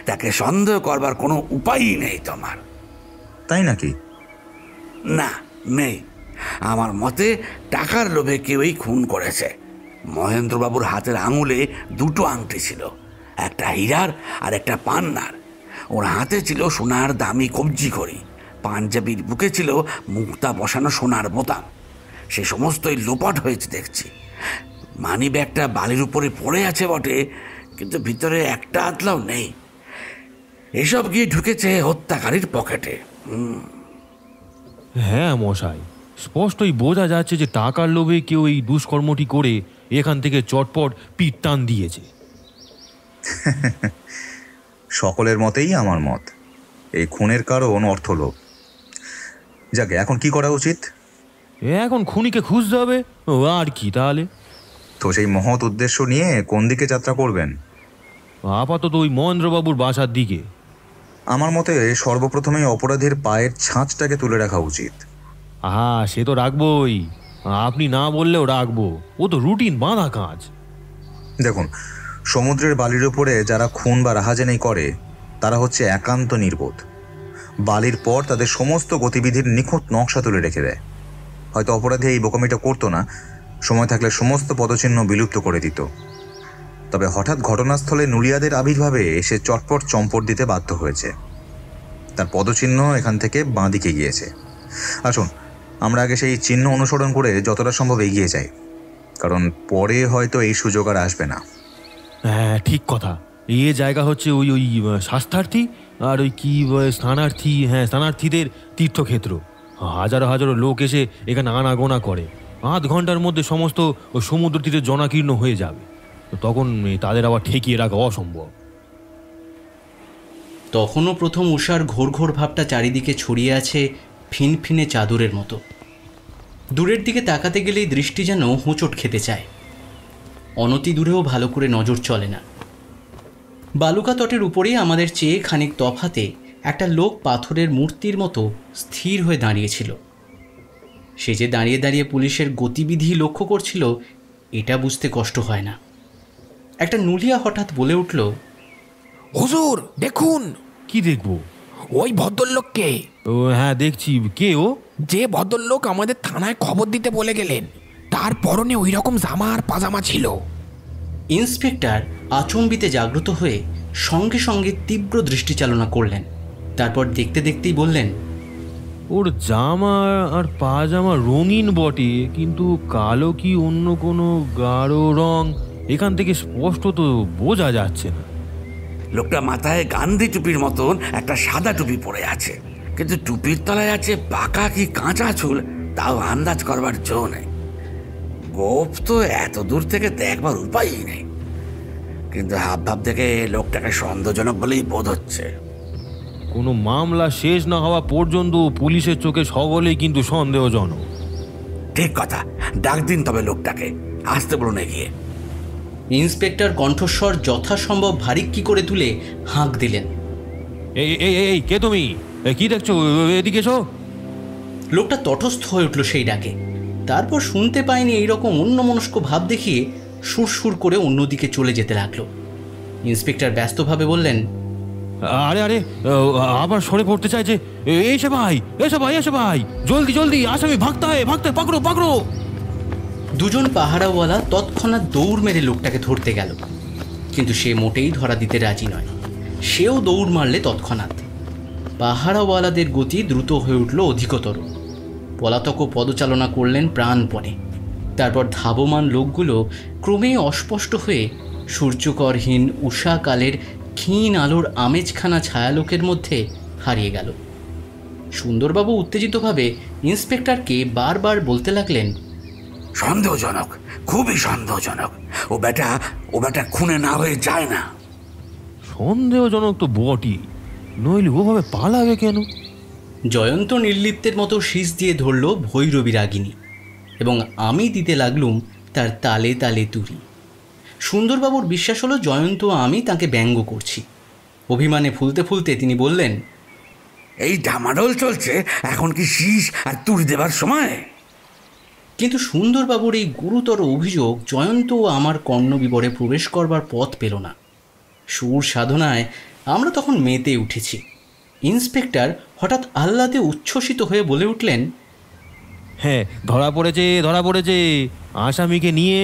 তাকে সন্দেহ করবার কোনো উপায়ই নেই তোমার। তাই নাকি? না, নেই। আমার মতে টাকার লোভে কেউই খুন করেছে। মহেন্দ্রবাবুর হাতের আঙুলে 2টো আংটি ছিল, একটা হীরার আর একটা পান্নার। ওর হাতে ছিল সোনার দামি কবজি ঘড়ি, পাঞ্জাবির বুকে ছিল মুক্তা বসানো সোনার বোতাম। সে সমস্তই লোপাট হয়েছে দেখছি। মানি ব্যাগটা বালির উপরে পড়ে আছে বটে, কিন্তু ভিতরে একটা আতলাও নেই। এসব গিয়ে ঢুকেছে হত্যাকারীর পকেটে। হ্যাঁ মশাই, স্পষ্টই বোঝা যাচ্ছে যে টাকার লোভে কেউ এই দুষ্কর্মটি করে এখান থেকে চটপট পিঠ টান দিয়েছে। সকলের মতেই আমার মত, এই খুনের কারণ অর্থলোভ। যাকে এখন কি করা উচিত? এখন খুনিকে খুঁজতে হবে, ও আর কি। তাহলে তো সেই মহৎ উদ্দেশ্য নিয়ে কোন দিকে যাত্রা করবেন? আপাতত ওই মহেন্দ্রবাবুর বাসার দিকে। আমার মতে সর্বপ্রথমেই অপরাধীর পায়ের ছাঁচটাকে তুলে রাখা উচিত। হ্যাঁ, সে তো রাখবই, আপনি না বললেও রাখবো। ও তো রুটিন বাঁধা কাজ। দেখুন, সমুদ্রের বালির উপরে যারা খুন বা রাহাজানি করে তারা হচ্ছে একান্ত নির্বোধ। বালির পর তাদের সমস্ত গতিবিধির নিখুঁত নকশা তুলে রেখে দেয়। হয়তো অপরাধী এই বোকামিটা করতো না, সময় থাকলে সমস্ত পদচিহ্ন বিলুপ্ত করে দিত। তবে হঠাৎ ঘটনাস্থলে নুলিয়াদের আবির্ভাবে এসে চটপট চম্পট দিতে বাধ্য হয়েছে। তার পদচিহ্ন এখান থেকে বাঁ দিকে গিয়েছে। আসুন আমরা আগে সেই চিহ্ন অনুসরণ করে যতটা সম্ভব এগিয়ে যাই, কারণ পরে হয়তো এই সুযোগ আর আসবে না। হ্যাঁ, ঠিক কথা। এই জায়গা হচ্ছে ওই ওই শাস্ত্রার্থী আর ওই কি স্থানার্থী, হ্যাঁ স্থানার্থীদের তীর্থক্ষেত্র। হাজারো হাজারো লোক এসে এখানে আনাগোনা করে। আধ ঘন্টার মধ্যে সমস্ত সমুদ্র তীরে জনাকীর্ণ হয়ে যাবে। তখন তাদের আবার ঠেকিয়ে রাখা অসম্ভব। তখনও প্রথম উষার ঘোর ঘোর ভাবটা চারিদিকে ছড়িয়ে আছে ফিনফিনে চাদরের মতো। দূরের দিকে তাকাতে গেলেই দৃষ্টি যেন হোঁচট খেতে চায়। অনতি দূরেও ভালো করে নজর চলে না। বালুকা তটের উপরেই আমাদের চেয়ে খানিক তফাতে একটা লোক পাথরের মূর্তির মতো স্থির হয়ে দাঁড়িয়েছিল। সে যে দাঁড়িয়ে দাঁড়িয়ে পুলিশের গতিবিধি লক্ষ্য করছিল এটা বুঝতে কষ্ট হয় না। একটা নুলিয়া হঠাৎ বলে উঠল, হুজুর দেখুন। কি দেখবো? ওই ভদ্রলোককে। ও হ্যাঁ, দেখছি। কে ও? যে ভদ্রলোক আমাদের থানায় খবর দিতে বলে গেলেন, তার পরনে ওই রকম জামা আর পাজামা ছিল। ইন্সপেক্টর আচম্বিতে জাগ্রত হয়ে সঙ্গে সঙ্গে তীব্র দৃষ্টিচালনা করলেন। তারপর দেখতে দেখতেই বললেন, ওর জামা আর পাজামা রঙিন বটে, কিন্তু কালো কি অন্য কোনো গাঢ় রং এখান থেকে স্পষ্ট তো বোঝা যাচ্ছে না। লোকটা মাথায় গান্ধী টুপির মতন একটা সাদা টুপি পরে আছে, কিন্তু টুপির তলায় আছে পাকা কি কাঁচা চুল তাও আন্দাজ করবার জো নেই। গোপ তো এত দূর থেকে দেখবার উপায়ই নেই, কিন্তু হাবভাব দেখে লোকটাকে সন্দেহজনক বলেই বোধ হচ্ছে। কোনো মামলা শেষ না হওয়া পর্যন্ত পুলিশের চোখে সকলেই কিন্তু সন্দেহজনক। ঠিক কথা, ডাক দিন তবে লোকটাকে, আসতে বলুন এগিয়ে। ইন্সপেক্টর কণ্ঠস্বর যথাসম্ভব ভারিক্কি করে তুলে হাঁক দিলেন, এই এই এই কে তুমি? কি দেখছো, এদিকে এসো। লোকটা তটস্থ হয়ে উঠল সেই ডাকে। তারপর শুনতে পায়নি এইরকম অন্যমনস্ক ভাব দেখিয়ে সুরসুর করে অন্যদিকে চলে যেতে লাগলো। ইন্সপেক্টর ব্যস্তভাবে বললেন, আরে আরে, আবার সরে পড়তে চাইছে। এসে ভাই, এসে ভাই, এসে ভাই, জলদি জলদি, আসামি ভাগতে হয়, ভাগতে, পাকড়ো পাকড়ো। দুজন পাহারাওয়ালা তৎক্ষণাৎ দৌড় মেরে লোকটাকে ধরতে গেল, কিন্তু সে মোটেই ধরা দিতে রাজি নয়। সেও দৌড় মারলে তৎক্ষণাৎ। পাহারাওয়ালাদের গতি দ্রুত হয়ে উঠল অধিকতর। পলাতকও পদচালনা করলেন প্রাণপণে। তারপর ধাবমান লোকগুলো ক্রমেই অস্পষ্ট হয়ে সূর্যকরহীন উষাকালের ক্ষীণ আলোর আমেজখানা ছায়ালোকের মধ্যে হারিয়ে গেল। সুন্দরবাবু উত্তেজিতভাবে ইন্সপেক্টরকে বারবার বলতে লাগলেন, সন্দেহজনক, খুবই সন্দেহজনক। ও বেটা খুনে না হয়ে যায় না। সন্দেহজনক তো বটই, নইলে ওভাবে পালাবে কেন? জয়ন্ত নির্লিপ্তের মতো শীষ দিয়ে ধরল ভৈরবী রাগিনী, এবং আমি দিতে লাগলুম তার তালে তালে তুরি। সুন্দরবাবুর বিশ্বাস হলো জয়ন্ত আমি তাকে ব্যঙ্গ করছি। অভিমানে ফুলতে ফুলতে তিনি বললেন, এই ডামাডোল চলছে, এখন কি শীষ আর তুড়ি দেবার সময়? কিন্তু সুন্দরবাবুর এই গুরুতর অভিযোগ জয়ন্ত ও আমার কর্ণবিবরে প্রবেশ করবার পথ পেল না। সুর সাধনায় আমরা তখন মেতে উঠেছি। ইন্সপেক্টর হঠাৎ আহ্লাদে উচ্ছ্বসিত হয়ে বলে উঠলেন, হ্যাঁ, ধরা পড়েছে, ধরা পড়েছে, আসামিকে নিয়ে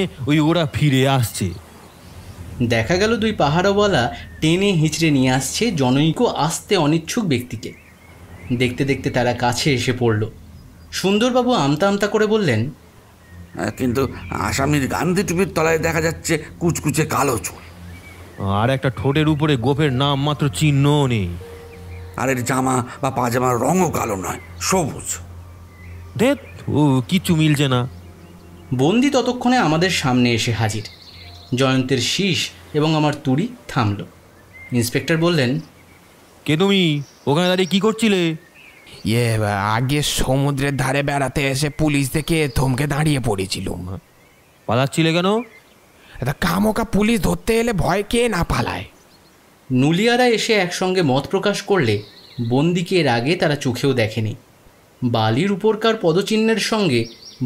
ওরা ফিরে আসছে। দেখা গেল দুই পাহারাওয়ালা টেনে হিঁচড়ে নিয়ে আসছে জনৈক আসতে অনিচ্ছুক ব্যক্তিকে। দেখতে দেখতে তারা কাছে এসে পড়ল। সুন্দরবাবু আমতা আমতা করে বললেন, কিন্তু আসামির গান্ধী টুপির তলায় দেখা যাচ্ছে কুচকুচে কালো চুল, আর একটা ঠোঁটের উপরে গোপের নাম মাত্র চিহ্ন নেই। আর এর জামা বা পাজামার রঙও কালো নয়, সবুজ। দেখ, ও কিচ্ছু মিলছে না। বন্দি ততক্ষণে আমাদের সামনে এসে হাজির। জয়ন্তের শীষ এবং আমার তুড়ি থামল। ইন্সপেক্টর বললেন, কে তুমি? ওখানে দাঁড়িয়ে কি করছিলে? আগে সমুদ্রের ধারে বেড়াতে এসে পুলিশ দেখে থমকে দাঁড়িয়ে পড়েছিলাম। পালাচ্ছিলে কেন? কামোকা পুলিশ ধরতে এলে ভয় কে না পালায়। নুলিয়ারা এসে একসঙ্গে মত প্রকাশ করলে বন্দিকে এর আগে তারা চোখেও দেখেনি। বালির উপরকার পদচিহ্নের সঙ্গে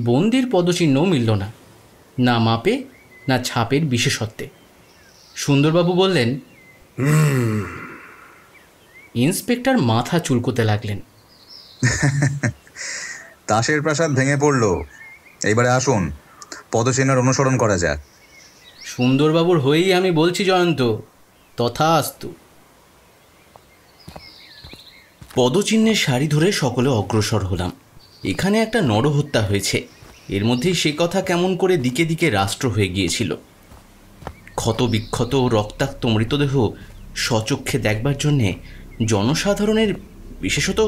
বন্দির পদচিহ্নও মিলল না, না মাপে না ছাপের বিশেষত্বে। সুন্দরবাবু বললেন, ইন্সপেক্টর মাথা চুলকোতে লাগলেন। তাসের প্রাসাদ ভেঙে পড়ল, এইবারে আসুন পদচিহ্নের অনুসরণ করা যাক। সুন্দরবাবুর হয়েই আমি বলছি জয়ন্ত, তথাস্তু। পদচিহ্নের সারি ধরে সকলে অগ্রসর হলাম। এখানে একটা নরহত্যা হয়েছে, এর মধ্যেই সে কথা কেমন করে দিকে দিকে রাষ্ট্র হয়ে গিয়েছিল। ক্ষতবিক্ষত রক্তাক্ত মৃতদেহ স্বচক্ষে দেখবার জন্যে জনসাধারণের, বিশেষত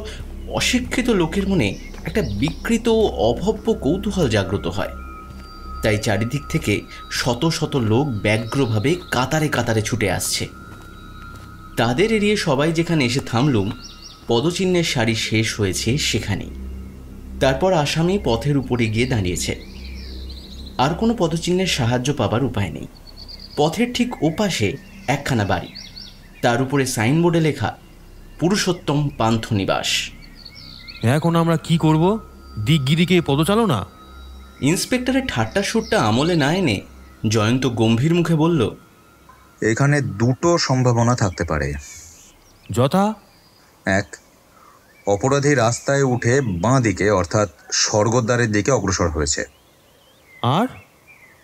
অশিক্ষিত লোকের মনে একটা বিকৃত ও অভব্য কৌতূহল জাগ্রত হয়। তাই চারিদিক থেকে শত শত লোক ব্যগ্রভাবে কাতারে কাতারে ছুটে আসছে। তাদের এড়িয়ে সবাই যেখানে এসে থামলুম, পদচিহ্নের সারি শেষ হয়েছে সেখানেই। তারপর আসামি পথের উপরে গিয়ে দাঁড়িয়েছে। আর কোনো পদচিহ্নের সাহায্য পাবার উপায় নেই। পথের ঠিক ওপাশে একখানা বাড়ি, তার উপরে সাইনবোর্ডে লেখা পুরুষোত্তম পান্থনিবাস। এখন আমরা কি করব? দিকগিরিকে পদচালনা? ইন্সপেক্টরের ঠাট্টা সুরটা আমলে না এনে জয়ন্ত গম্ভীর মুখে বলল, এখানে দুটো সম্ভাবনা থাকতে পারে। যথা? এক, অপরাধী রাস্তায় উঠে বাঁ দিকে অর্থাৎ স্বর্গদ্বারের দিকে অগ্রসর হয়েছে।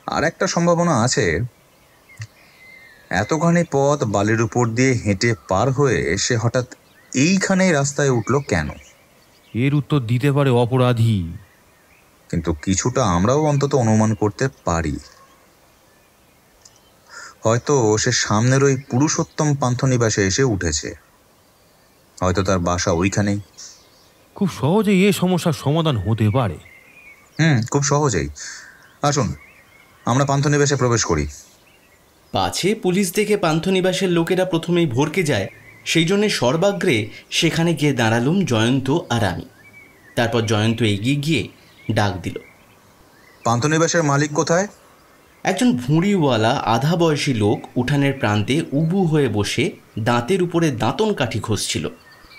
আর একটা সম্ভাবনা আছে, এতখানি পথ বালির উপর দিয়ে হেঁটে পার হয়ে সে হঠাৎ এইখানেই রাস্তায় উঠল কেন? এর উত্তর দিতে পারে অপরাধী, কিন্তু কিছুটা আমরাও অন্তত অনুমান করতে পারি। হয়তো সে সামনের ওই পুরুষোত্তম পান্থনিবাসে এসে উঠেছে, হয়তো তার বাসা ওইখানেই। খুব সহজেই এ সমস্যার সমাধান হতে পারে। খুব সহজেই। আসুন আমরা পান্থনিবাসে প্রবেশ করি। পাছে পুলিশ দেখে পান্থনিবাসের লোকেরা প্রথমেই ভরকে যায়, সেই জন্যে সর্বাগ্রে সেখানে গিয়ে দাঁড়ালুম জয়ন্ত আর আমি। তারপর জয়ন্ত এগিয়ে গিয়ে ডাক দিল, পান্থনিবাসের মালিক কোথায়? একজন ভুঁড়িওয়ালা আধা বয়সী লোক উঠানের প্রান্তে উবু হয়ে বসে দাঁতের উপরে দাঁতন কাঠি ঘষছিল।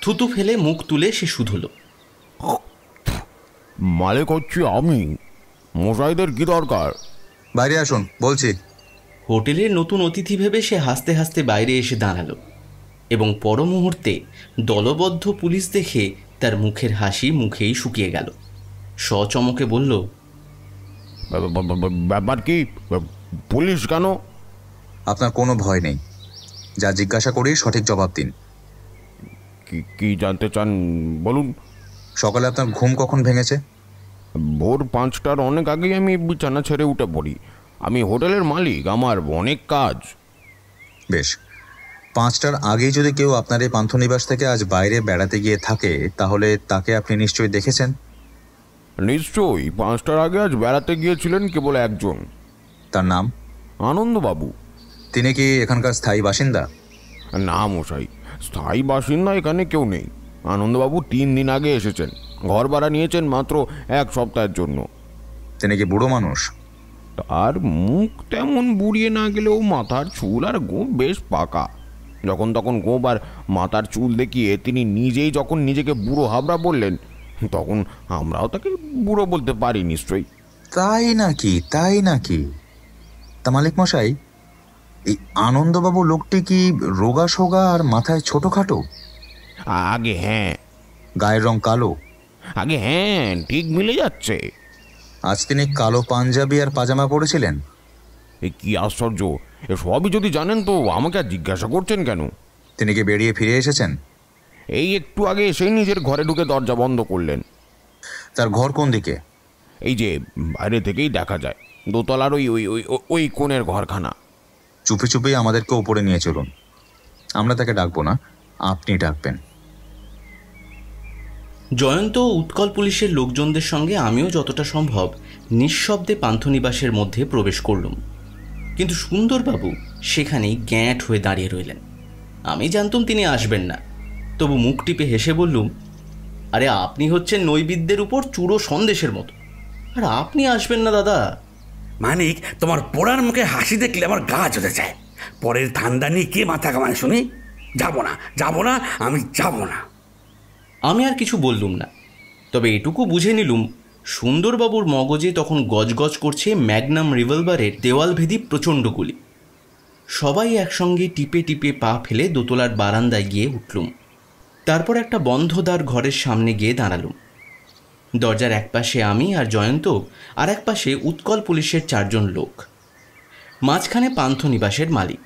থুতু ফেলে মুখ তুলে সে শুধল। মালিক হচ্ছি আমি, মশাইদের কি দরকার? বাইরে আসুন বলছি। হোটেলের নতুন অতিথি ভেবে সে হাসতে হাসতে বাইরে এসে দাঁড়ালো এবং পর মুহূর্তে দলবদ্ধ পুলিশ দেখে তার মুখের হাসি মুখেই শুকিয়ে গেল। সচমকে বলল, ব্যাপার কি? পুলিশ কেন? আপনার কোনো ভয় নেই, যা জিজ্ঞাসা করি সঠিক জবাব দিন। কি জানতে চান বলুন। সকালে আপনার ঘুম কখন ভেঙেছে? ভোর 5টার অনেক আগেই আমি বিছানা ছেড়ে উঠে পড়ি। আমি হোটেলের মালিক, আমার অনেক কাজ। বেশ, 5টার আগেই যদি কেউ আপনার এই পান্থনিবাস থেকে আজ বাইরে বেড়াতে গিয়ে থাকে, তাহলে তাকে আপনি নিশ্চয়ই দেখেছেন। নিশ্চয়ই, 5টার আগে আজ বেড়াতে গিয়েছিলেন কেবল একজন। তার নাম? আনন্দবাবু। তিনি কি এখানকার স্থায়ী বাসিন্দা? না মশাই, স্থায়ী বাসিন্দা এখানে কেউ নেই। আনন্দবাবু 3 দিন আগে এসেছেন, ঘর ভাড়া নিয়েছেন মাত্র 1 সপ্তাহের জন্য। তিনি কি বুড়ো মানুষ? তার মুখ তেমন বুড়িয়ে না গেলেও মাথার চুল আর গোঁফ বেশ পাকা। যখন তখন গোঁফ আর মাথার চুল দেখিয়ে তিনি নিজেই যখন নিজেকে বুড়ো হাবড়া বললেন, তখন আমরাও তাকে বুড়ো বলতে পারি নিশ্চয়ই। তাই নাকি? তা মালিক মশাই, এই আনন্দবাবু লোকটি কি রোগা সোগা আর মাথায় ছোটখাটো? আগে হ্যাঁ। গায়ের রং কালো? আগে হ্যাঁ, ঠিক মিলে যাচ্ছে। আজ তিনি কালো পাঞ্জাবি আর পাজামা পরেছিলেন। এই কি আশ্চর্য! সবই যদি জানেন তো আমাকে আর জিজ্ঞাসা করছেন কেন? তিনি কি বেরিয়ে ফিরে এসেছেন? এই একটু আগে এসেই নিজের ঘরে ঢুকে দরজা বন্ধ করলেন। তার ঘর কোন দিকে? এই যে বাইরে থেকেই দেখা যায়, দোতলার ওই ওই ওই ওই কোণের ঘরখানা। চুপি চুপি আমাদেরকে উপরে নিয়ে চলুন। আমরা তাকে ডাকবো না, আপনি ডাকবেন। জয়ন্ত উৎকল পুলিশের লোকজনদের সঙ্গে আমিও যতটা সম্ভব নিঃশব্দে পান্থনিবাসের মধ্যে প্রবেশ করলুম। কিন্তু সুন্দরবাবু সেখানেই গ্যাঁট হয়ে দাঁড়িয়ে রইলেন। আমি জানতুম তিনি আসবেন না, তবু মুখ টিপে হেসে বললুম, আরে আপনি হচ্ছেন নৈবেদ্যের উপর চূড়ো সন্দেশের মতো, আর আপনি আসবেন না দাদা? মানিক, তোমার পোড়ার মুখে হাসি দেখলে আমার গা জ্বলে যায়। পরের ধান্দা নিয়ে কে মাথা কামায় শুনি? যাব না, আমি যাব না। আমি আর কিছু বললুম না, তবে এটুকু বুঝে নিলুম সুন্দরবাবুর মগজে তখন গজগজ করছে ম্যাগনাম রিভলভারের দেওয়ালভেদী প্রচণ্ড গুলি। সবাই একসঙ্গে টিপে টিপে পা ফেলে দোতলার বারান্দায় গিয়ে উঠলুম। তারপর একটা বন্ধদার ঘরের সামনে গিয়ে দাঁড়ালুম। দরজার একপাশে আমি আর জয়ন্ত, আর এক পাশে উৎকল পুলিশের 4 জন লোক, মাঝখানে পান্থনিবাসের মালিক।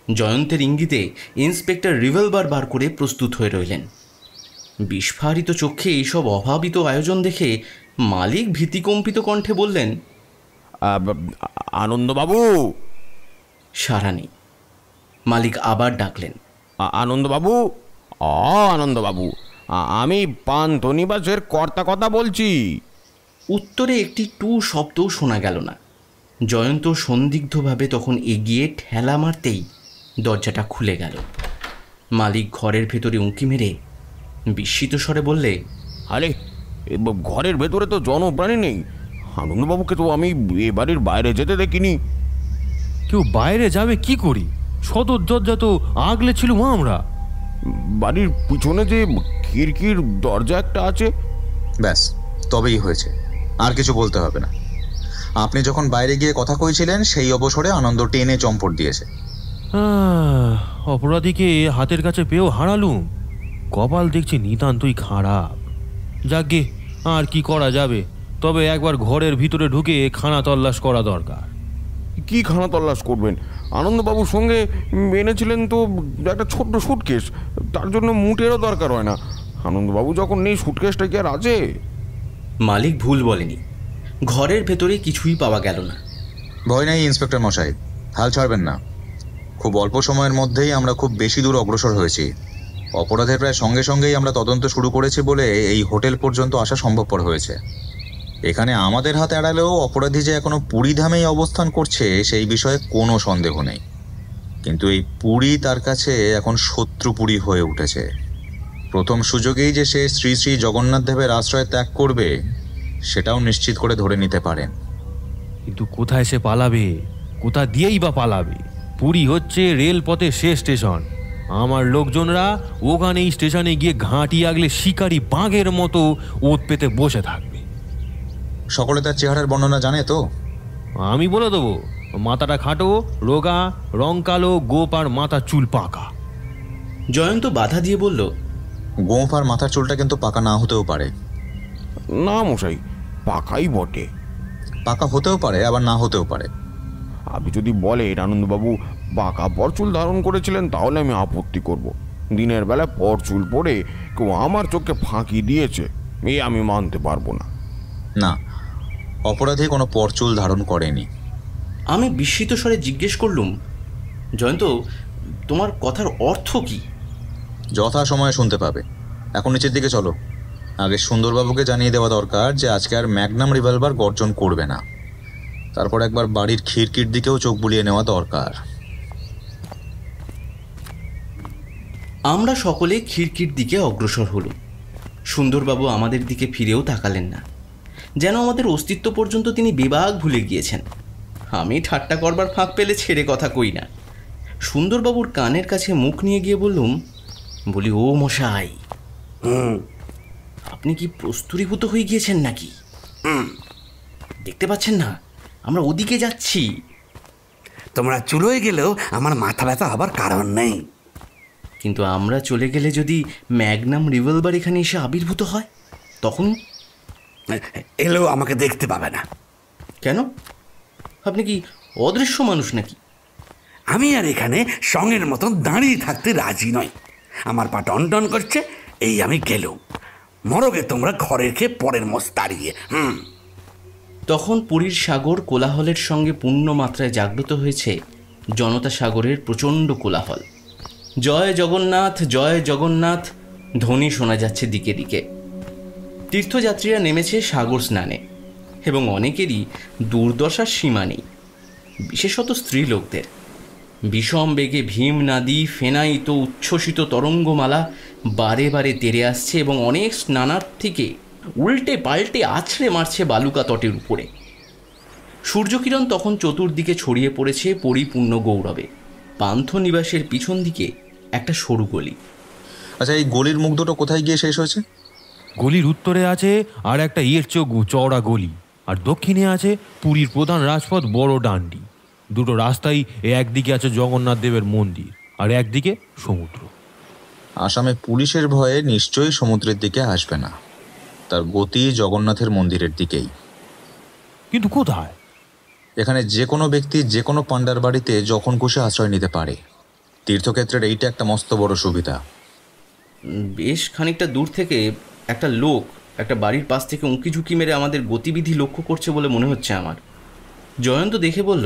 জয়ন্তের ইঙ্গিতে ইন্সপেক্টর রিভলভার বার করে প্রস্তুত হয়ে রইলেন। বিস্ফারিত চোখে এইসব অভাবিত আয়োজন দেখে মালিক ভীতিকম্পিত কণ্ঠে বললেন, আনন্দবাবু। সারা নেই। মালিক আবার ডাকলেন, আনন্দবাবু, আনন্দবাবু, আমি পান্থনিবাসের কর্তা কথা বলছি। উত্তরে একটি টু শব্দও শোনা গেল না। জয়ন্ত সন্দিগ্ধভাবে তখন এগিয়ে ঠেলা মারতেই দরজাটা খুলে গেল। মালিক ঘরের ভেতরে উঁকি মেরে বিস্মিত স্বরে বললে, আরে ঘরের ভেতরে তো জনপ্রাণী নেই। আনন্দবাবুকে তো আমি এ বাড়ির বাইরে যেতে দেখিনি। কেউ বাইরে যাবে কি করি? সদর দরজা তো আগলে ছিল আমরা। বাড়ির পিছনে যে খিড়কির দরজা একটা আছে। ব্যাস, তবেই হয়েছে, আর কিছু বলতে হবে না। আপনি যখন বাইরে গিয়ে কথা কইছিলেন সেই অবসরে আনন্দ টেনে চম্পট দিয়েছে। অপরাধীকে হাতের কাছে পেয়েও হারালুম। কপাল দেখছি নিতান্তই খারাপ। যাকে আর কি করা যাবে, তবে একবার ঘরের ভিতরে ঢুকে খানা তল্লাশ করা দরকার। কি খানা তল্লাশ করবেন? আনন্দবাবুর সঙ্গে এনেছিলেন তো একটা ছোট্ট সুটকেস, তার জন্য মুটেরও দরকার হয় না। আনন্দবাবু যখন নেই, সুটকেসটা কি আর আছে? মালিক ভুল বলেনি, ঘরের ভেতরে কিছুই পাওয়া গেল না। ভয় নেই ইন্সপেক্টর মশাই, হাল ছাড়বেন না। খুব অল্প সময়ের মধ্যেই আমরা খুব বেশি দূর অগ্রসর হয়েছি। অপরাধের প্রায় সঙ্গে সঙ্গেই আমরা তদন্ত শুরু করেছি বলে এই হোটেল পর্যন্ত আসা সম্ভবপর হয়েছে। এখানে আমাদের হাত এড়ালেও অপরাধী যে এখনো পুরীধামেই অবস্থান করছে সেই বিষয়ে কোনো সন্দেহ নেই। কিন্তু এই পুরী তার কাছে এখন শত্রুপুরী হয়ে উঠেছে। প্রথম সুযোগেই যে সে শ্রী শ্রী জগন্নাথ দেবের আশ্রয় ত্যাগ করবে সেটাও নিশ্চিত করে ধরে নিতে পারেন। কিন্তু কোথায় সে পালাবে? কোথা দিয়েই বা পালাবে? পুরী হচ্ছে রেলপথে শেষ স্টেশন। আমার লোকজনরা ওখানেই স্টেশনে গিয়ে ঘাঁটি আগলে শিকারি বাঘের মতো ওত পেতে বসে থাকবে। সকলে তার চেহারার বর্ণনা জানে তো? আমি বলে দেবো, মাথাটা খাটো, রোগা, রং কালো, গোপ আর মাথার চুল পাকা। জয়ন্ত বাধা দিয়ে বলল, গোঁফ আর মাথার চুলটা কিন্তু পাকা না হতেও পারে। না মশাই, পাকাই বটে। পাকা হতেও পারে, আবার না হতেও পারে। আপনি যদি বলেন আনন্দবাবু পাকা পরচুল ধারণ করেছিলেন তাহলে আমি আপত্তি করব। দিনের বেলা পরচুল পরে কেউ আমার চোখে ফাঁকি দিয়েছে এ আমি মানতে পারবো না। না, অপরাধী কোনো পরচুল ধারণ করেনি। আমি বিস্মিত স্বরে জিজ্ঞেস করলুম, জয়ন্ত, তোমার কথার অর্থ কি? যথা সময়ে শুনতে পাবে। এখন নিচের দিকে চলো। আগে সুন্দরবাবুকে জানিয়ে দেওয়া দরকার যে আজকে আর ম্যাগনাম রিভলভার গর্জন করবে না। তারপর একবার বাড়ির খিড়কির দিকেও চোখ বুলিয়ে নেওয়া দরকার। আমরা সকলে খিড়কির দিকে অগ্রসর হলো। সুন্দরবাবু আমাদের দিকে ফিরেও তাকালেন না, যেন আমাদের অস্তিত্ব পর্যন্ত তিনি বেবাগ ভুলে গিয়েছেন। আমি ঠাট্টা করবার ফাঁক পেলে ছেড়ে কথা কই না। সুন্দরবাবুর কানের কাছে মুখ নিয়ে গিয়ে বললুম, বলি, ও মশাই, আপনি কি প্রস্তুরীভূত হয়ে গিয়েছেন নাকি? দেখতে পাচ্ছেন না আমরা ওদিকে যাচ্ছি? তোমরা চুলোয় গেলেও আমার মাথা ব্যথা হবার কারণ নেই। কিন্তু আমরা চলে গেলে যদি ম্যাগনাম রিভলভার এখানে এসে আবির্ভূত হয় তখন? এলেও আমাকে দেখতে পাবে না। কেন? আপনি কি অদৃশ্য মানুষ নাকি? আমি আর এখানে সঙ্গের মতন দাঁড়িয়ে থাকতে রাজি নই। আমার পা টন করছে, এই আমি গেলেও। মরগে তোমরা ঘরের খেয়ে পরের মোষ দাঁড়িয়ে। তখন পুরীর সাগর কোলাহলের সঙ্গে পূর্ণ মাত্রায় জাগ্রত হয়েছে জনতা সাগরের প্রচণ্ড কোলাহল। জয় জগন্নাথ, জয় জগন্নাথ ধ্বনি শোনা যাচ্ছে দিকে দিকে। তীর্থযাত্রীরা নেমেছে সাগর স্নানে এবং অনেকেরই দুর্দশার সীমা নেই, বিশেষত স্ত্রীলোকদের। বিষম বেগে ভীম নাদী ফেনায়িত উচ্ছ্বসিত তরঙ্গমালা বারে বারে তেড়ে আসছে এবং অনেক স্নানার্থীকে উল্টে পাল্টে আছড়ে মারছে বালুকা তটের উপরে। সূর্যকিরণ তখন চতুর্দিকে ছড়িয়ে পড়েছে পরিপূর্ণ গৌরবে। পান্থনিবাসের পিছন দিকে একটা সরু গলি। আচ্ছা, এই গলির মুখ দুটো কোথায় গিয়ে শেষ হয়েছে? গলির উত্তরে আছে আর একটা চওড়া গলি, আর দক্ষিণে আছে পুরীর প্রধান রাজপথ বড় ডান্ডি। দুটো রাস্তাই একদিকে আছে জগন্নাথ দেবের মন্দির আর একদিকে সমুদ্র। আসামে পুলিশের ভয়ে নিশ্চয়ই সমুদ্রের দিকে আসবে না, তার গতি জগন্নাথের মন্দিরের দিকেই। কিন্তু কোথায়? এখানে যে কোনো ব্যক্তি যে কোনো পাণ্ডার বাড়িতে যখন খুশি আশ্রয় নিতে পারে। তীর্থক্ষেত্রের এইটা একটা মস্ত বড় সুবিধা। বেশ খানিকটা দূর থেকে একটা লোক একটা বাড়ির পাশ থেকে উঁকি ঝুঁকি মেরে আমাদের গতিবিধি লক্ষ্য করছে বলে মনে হচ্ছে আমার। জয়ন্ত দেখে বলল,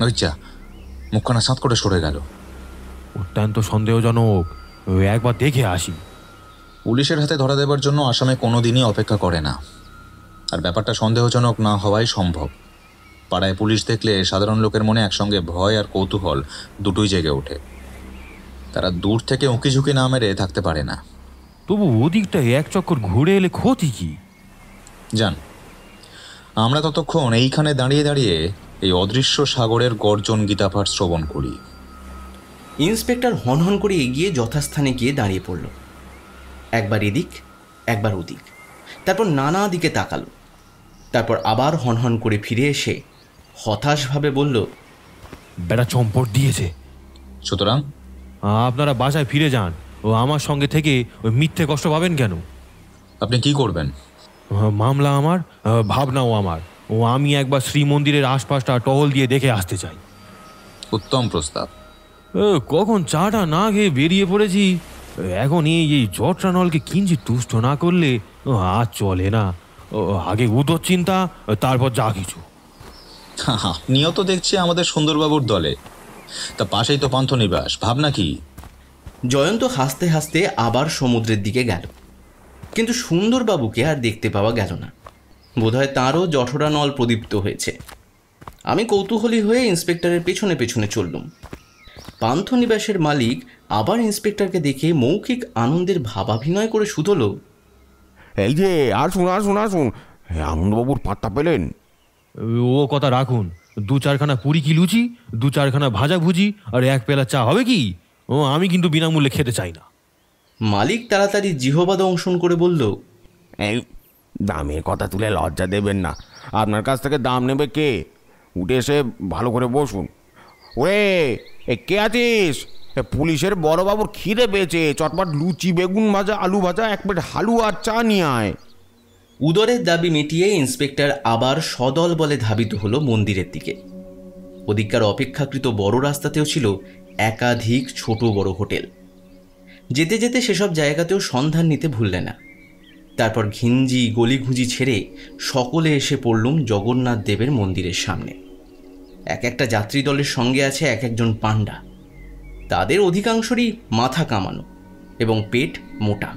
ওইচা মুখখানা সাঁত করে সরে গেল। অত্যন্ত সন্দেহজনক, একবার দেখে আসি। পুলিশের হাতে ধরা দেবার জন্য আসামে কোনো দিনই অপেক্ষা করে না, আর ব্যাপারটা সন্দেহজনক না হওয়াই সম্ভব। পাড়ায় পুলিশ দেখলে সাধারণ লোকের মনে একসঙ্গে ভয় আর কৌতূহল দুটোই জেগে ওঠে। তারা দূর থেকে উঁকি ঝুঁকি না মেরে থাকতে পারে না। তবু ওদিকটা এক চক্কর ঘুরে এলে ক্ষতি কি? জান, আমরা ততক্ষণ এইখানে দাঁড়িয়ে দাঁড়িয়ে এই অদৃশ্য সাগরের গর্জন গীতাপাঠ শ্রবণ করি। ইন্সপেক্টর হনহন করে এগিয়ে যথাস্থানে গিয়ে দাঁড়িয়ে পড়ল। একবার এদিক একবার ওদিক, তারপর নানা দিকে তাকালো। তারপর আবার হনহন করে ফিরে এসে হতাশভাবে বলল, বেড়া চম্পট দিয়েছে। সুতরাং আপনারা বাসায় ফিরে যান। ও আমার সঙ্গে থেকে ওই মিথ্যে কষ্ট পাবেন কেন? আপনি কি করবেন? মামলা আমার, ভাবনাও আমার। ও আমি একবার শ্রীমন্দিরের আশপাশটা টহল দিয়ে দেখে আসতে চাই। উত্তম প্রস্তাব। কখন চাটা না খেয়ে বেরিয়ে পড়েছি। এখন এই জটরানলকে কিঞ্চিত তুষ্ট না করলে আর চলে না। আগে উদর চিন্তা, তারপর যা কিছু। আপনিও তো দেখছি আমাদের সুন্দরবাবুর দলে। তা পাশেই তো পান্থনিবাস, ভাবনা কি? জয়ন্ত হাসতে হাসতে আবার সমুদ্রের দিকে গেল, কিন্তু সুন্দরবাবুকে আর দেখতে পাওয়া গেল না। বোধহয় তাঁরও জঠরা নল প্রদীপ্ত হয়েছে। আমি কৌতূহলী হয়ে ইন্সপেক্টরের পেছনে পেছনে চললুম। পান্থনিবাসের মালিক আবার ইন্সপেক্টরকে দেখে মৌখিক আনন্দের ভাবাভিনয় করে শুধল, এই যে আসুন আসুন আসুন, আনন্দবাবুর পাত্তা পেলেন? ও কথা রাখুন, দু চারখানা পুরি কি লুচি, দু চারখানা ভাজা ভুজি আর এক পেলা চা হবে কি? ও আমি কিন্তু বিনামূল্যে খেতে চাই না। মালিক তাড়াতাড়ি জিহবা দংশন করে বলল, এই দামের কথা তুলে লজ্জা দেবেন না। আপনার কাছ থেকে দাম নেবে কে? উঠে এসে ভালো করে বসুন। ওরে এ কে আছিস? পুলিশের বড়বাবুর খিদে পেয়েছে, চটপট লুচি, বেগুন ভাজা, আলু ভাজা, এক প্লেট হালুয়া আর চা নিয়ে আয়। উদরের দাবি মিটিয়ে ইন্সপেক্টর আবার সদল বলে ধাবিত হলো মন্দিরের দিকে। ওদিককার অপেক্ষাকৃত বড় রাস্তাতেও ছিল একাধিক ছোট বড় হোটেল। যেতে যেতে সেসব জায়গাতেও সন্ধান নিতে ভুললে না। তারপর ঘিঞ্জি গলিঘুঁজি ছেড়ে সকলে এসে পড়লুম জগন্নাথ দেবের মন্দিরের সামনে। এক একটা যাত্রী দলের সঙ্গে আছে এক একজন পাণ্ডা। তাদের অধিকাংশরই মাথা কামানো এবং পেট মোটা।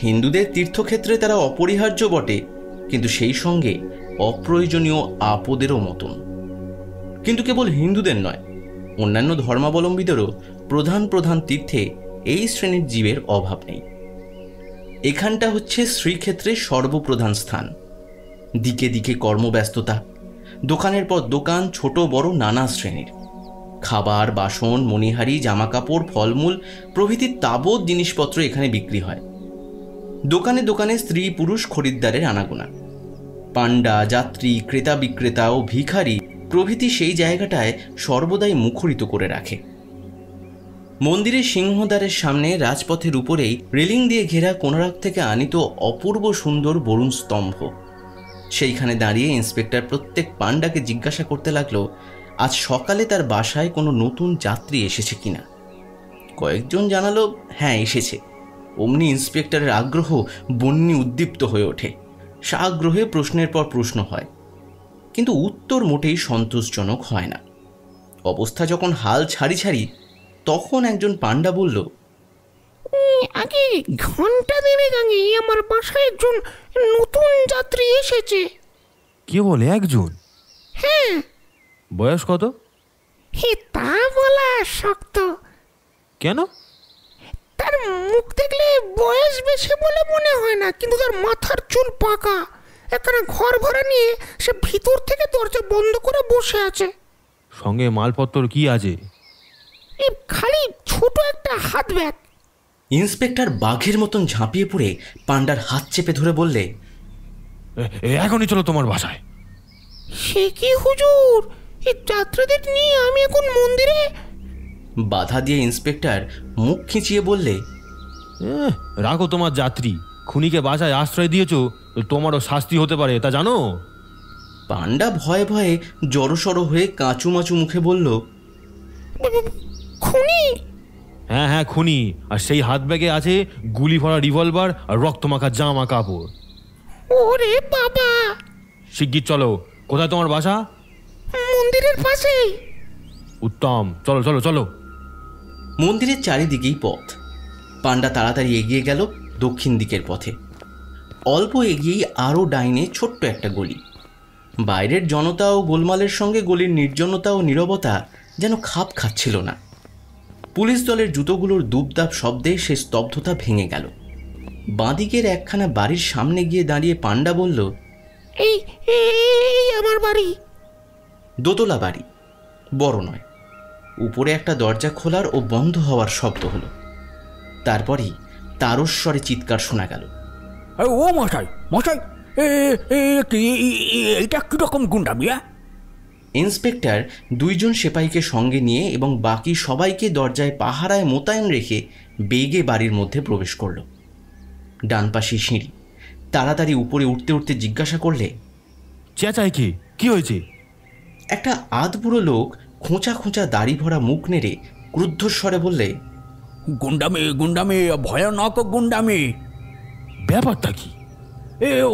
হিন্দুদের তীর্থক্ষেত্রে তারা অপরিহার্য বটে, কিন্তু সেই সঙ্গে অপ্রয়োজনীয় আপদেরও মতন। কিন্তু কেবল হিন্দুদের নয়, অন্যান্য ধর্মাবলম্বীদেরও প্রধান প্রধান তীর্থে এই শ্রেণীর জীবের অভাব নেই। এখানটা হচ্ছে শ্রীক্ষেত্রের সর্বপ্রধান স্থান। দিকে দিকে কর্মব্যস্ততা, দোকানের পর দোকান, ছোট বড় নানা শ্রেণীর। খাবার, বাসন, মণিহারি, জামাকাপড়, ফলমূল প্রভৃতি তাবৎ জিনিসপত্র এখানে বিক্রি হয়। দোকানে দোকানে স্ত্রী পুরুষ খরিদ্দারের আনাগোনা। পাণ্ডা, যাত্রী, ক্রেতা বিক্রেতা ও ভিখারি প্রভৃতি সেই জায়গাটায় সর্বদাই মুখরিত করে রাখে। মন্দিরের সিংহদ্বারের সামনে রাজপথের উপরেই রেলিং দিয়ে ঘেরা কোণারক থেকে আনিত অপূর্ব সুন্দর বরুণ স্তম্ভ। সেইখানে দাঁড়িয়ে ইন্সপেক্টর প্রত্যেক পাণ্ডাকে জিজ্ঞাসা করতে লাগলো আজ সকালে তার বাসায় কোনো নতুন যাত্রী এসেছে কিনা। কয়েকজন জানালো হ্যাঁ এসেছে। অমনি ইন্সপেক্টরের আগ্রহ বন্যি উদ্দীপ্ত হয়ে ওঠে। সাগ্রহে প্রশ্নের পর প্রশ্ন হয়, কিন্তু উত্তর মোটেই সন্তোষজনক হয় না। অবস্থা যখন হাল ছাড়ি ছাড়ি, তখন একজন পাণ্ডা বলল, আগে ঘন্টা দেড়েক আগে আমার বাসায় একজন নতুন যাত্রী এসেছে। কে বলে একজন? হ্যাঁ। বয়স কত? তা বলা শক্ত। কেন? তার মুখ দেখলে বয়স বেশি বলে মনে হয় না, কিন্তু তার মাথার চুল পাকা। এখানে ঘর ভাড়া নিয়ে সে ভিতর থেকে দরজা বন্ধ করে বসে আছে। সঙ্গে মালপত্র কি আছে? খালি ছোট একটা হাত ব্যাগ। ইন্সপেক্টর বাঘের মতন ঝাঁপিয়ে পড়ে পাণ্ডার হাত চেপে ধরে বললে, এখনই চলো তোমার বাসায়। সে কি হুজুর, এই যাত্রীদের নিয়ে আমি এখন মন্দিরে? বাধা দিয়ে ইন্সপেক্টর মুখ খিঁচিয়ে বললে, রাখো তোমার যাত্রী। খুনিকে বাসায় আশ্রয় দিয়েছ, তোমারও শাস্তি হতে পারে, তা জানো? পাণ্ডা ভয়ে ভয়ে জড়সড় হয়ে কাঁচুমাচু মুখে বলল, খুনি? হ্যাঁ হ্যাঁ খুনি। আর সেই হাত ব্যাগে আছে গুলি ভরা রিভলভার আর রক্তমাখা জামা কাপড়। ওরে বাবা! শিগগির চলো। কোথায় তোমার বাসা? মন্দিরের পাশে। উত্তম, চলো চলো চলো। মন্দিরের চারিদিকেই পথ। পাণ্ডা তাড়াতাড়ি এগিয়ে গেল দক্ষিণ দিকের পথে। অল্প এগিয়েই আরও ডাইনে ছোট্ট একটা গলি। বাইরের জনতা ও গোলমালের সঙ্গে গলির নির্জনতা ও নীরবতা যেন খাপ খাচ্ছিল না। পুলিশ দলের জুতোগুলোর দুপদাপ শব্দে সে স্তব্ধতা ভেঙে গেল। বাঁদিকের একখানা বাড়ির সামনে গিয়ে দাঁড়িয়ে পাণ্ডা বলল, এই আমার বাড়ি। দোতলা বাড়ি, বড় নয়। উপরে একটা দরজা খোলার ও বন্ধ হওয়ার শব্দ হলো। তারপরেই তারস্বরে চিৎকার শোনা গেল, ও মশাই মশাই, এইটা কিরকম গুন্ডামি? ইন্সপেক্টর দুইজন সেপাইকে সঙ্গে নিয়ে এবং বাকি সবাইকে দরজায় পাহারায় মোতায়েন রেখে বেগে বাড়ির মধ্যে প্রবেশ করল। ডান পাশে সিঁড়ি। তাড়াতাড়ি উপরে উঠতে উঠতে জিজ্ঞাসা করলে, চেঁচাই কি? কি হয়েছে? একটা আধবুড়ো লোক খোঁচা খোঁচা দাড়ি ভরা মুখ নেড়ে ক্রুদ্ধস্বরে বললে, গুন্ডামি গুন্ডামি, ভয়ানক গুন্ডামি। ব্যাপারটা কি?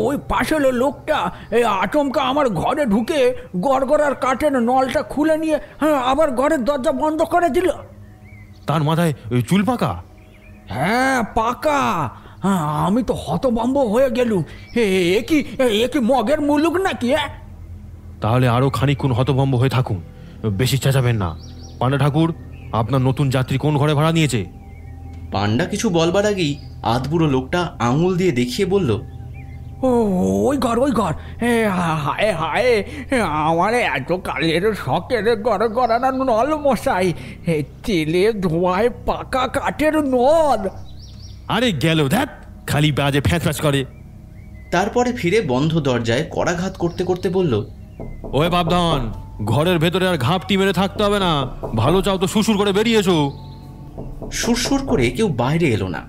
ওই পাশের লোকটা আচমকা আমার ঘরে ঢুকে গড়গড়ার কাঠের নলটা খুলে নিয়ে আবার ঘরের দরজা বন্ধ করে দিল। তার মাথায় চুল পাকা? হ্যাঁ পাকা। আমি তো হতভম্ব হয়ে গেলুম। এ কি মগের মুলুক নাকি? তাহলে আরো খানিকক্ষণ হতভম্ব হয়ে থাকুন, বেশি চেঁচাবেন না। পাণ্ডা ঠাকুর, আপনার নতুন যাত্রী কোন ঘরে ভাড়া নিয়েছে? পাণ্ডা কিছু বলবার আগেই আধবুড়ো লোকটা আঙুল দিয়ে দেখিয়ে বলল, ও ওই ঘর হায় হায়, আমার এত কালের শখের গড়ানো নল মশাই, তেলে ধোঁয়ায় পাকা কাঠের নল। আরে গেল ধ্যাত, খালি বাজে ফ্যাঁচ করে। তারপরে ফিরে বন্ধ দরজায় কড়াঘাত করতে করতে বলল, ওই বাপধন, ঘরের ভেতরে আর ঘাপটি মেরে থাকতে হবে না, ভালো চাও তো সুসুর করে বেরিয়েছো। সুরসুর করে কেউ বাইরে এলো না।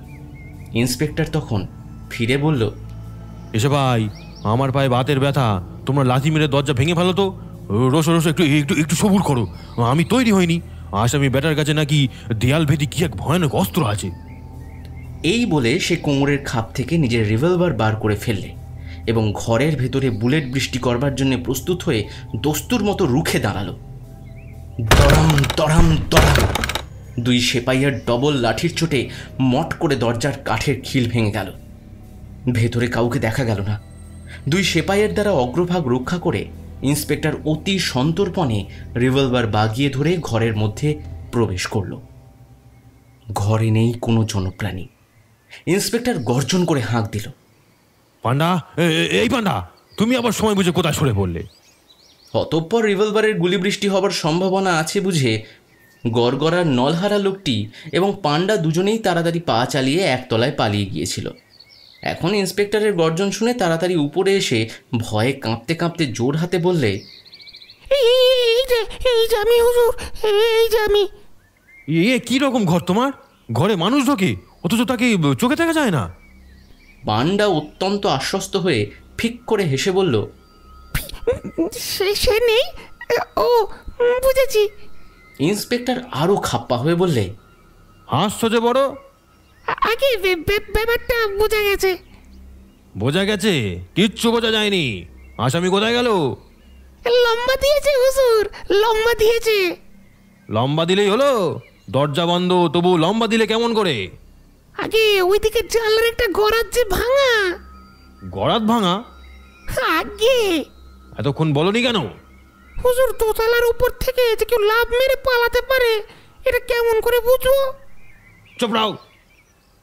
ইন্সপেক্টর তখন ফিরে বলল, এসে ভাই, আমার পায়ে বাতের ব্যথা, তোমরা লাথি মেরে দরজা ভেঙে ফেলো তো। রসো একটু একটু একটু সবুর করো, আমি তৈরি হইনি। আসামি বেটার কাছে নাকি দেয়াল ভেদি কি এক ভয়ানক অস্ত্র আছে। এই বলে সে কোমরের খাপ থেকে নিজের রিভলভার বার করে ফেললে এবং ঘরের ভেতরে বুলেট বৃষ্টি করবার জন্য প্রস্তুত হয়ে দস্তুর মতো রুখে দাঁড়ালো। দড়াম দড়াম দড়াম, দুই সেপাইয়ের ডবল লাঠির চোটে মট করে দরজার কাঠের খিল ভেঙে গেল। ভেতরে কাউকে দেখা গেল না। দুই সেপাইয়ের দ্বারা অগ্রভাগ রক্ষা করে ইন্সপেক্টর অতি সন্তর্পণে রিভলভার বাগিয়ে ধরে ঘরের মধ্যে প্রবেশ করল। ঘরে নেই কোনো জনপ্রাণী। ইন্সপেক্টর গর্জন করে হাঁক দিল, পান্ডা, এই পান্ডা, তুমি আবার সময় বুঝে কোথায় সরে পড়লে? অতঃপর রিভলভারের গুলিবৃষ্টি হবার সম্ভাবনা আছে বুঝে গড়গড়ার নলহারা লোকটি এবং পান্ডা দুজনেই তাড়াতাড়ি পা চালিয়ে একতলায় পালিয়ে গিয়েছিল। এখন ইন্সপেক্টরের গর্জন শুনে তাড়াতাড়ি উপরে এসে ভয়ে কাঁপতে কাঁপতে জোর হাতে বললে, এ কি রকম ঘর তোমার? ঘরে মানুষ ঢোকে অথচ তাকে চোখে দেখা যায় না। পান্ডা অত্যন্ত আশ্বস্ত হয়ে ফিক করে হেসে বলল, সে নেই, ও বুঝেছি। ইন্সপেক্টর আরো খাপ্পা হয়ে বললে, হাসছো যে বড়? আগে ব্যাপারটা বোঝা গেছে। বোঝা গেছে? কিচ্ছু বোঝা যায়নি। আসামি কোথায় গেল? লম্বা দিয়েছে হুজুর, লম্বা দিয়েছে। লম্বা দিলেই হলো? দরজা বন্ধ, তবু লম্বা দিলে কেমন করে? আগে ওইদিকে জানলার একটা গরাদ যে ভাঙা। গরাদ ভাঙা? আগে এতক্ষণ বলনি কেন? হুজুর, দোতলার উপর থেকে যে কেউ লাভ মেরে পালাতে পারে, এটা কেমন করে বুঝবো? চুপ রাও।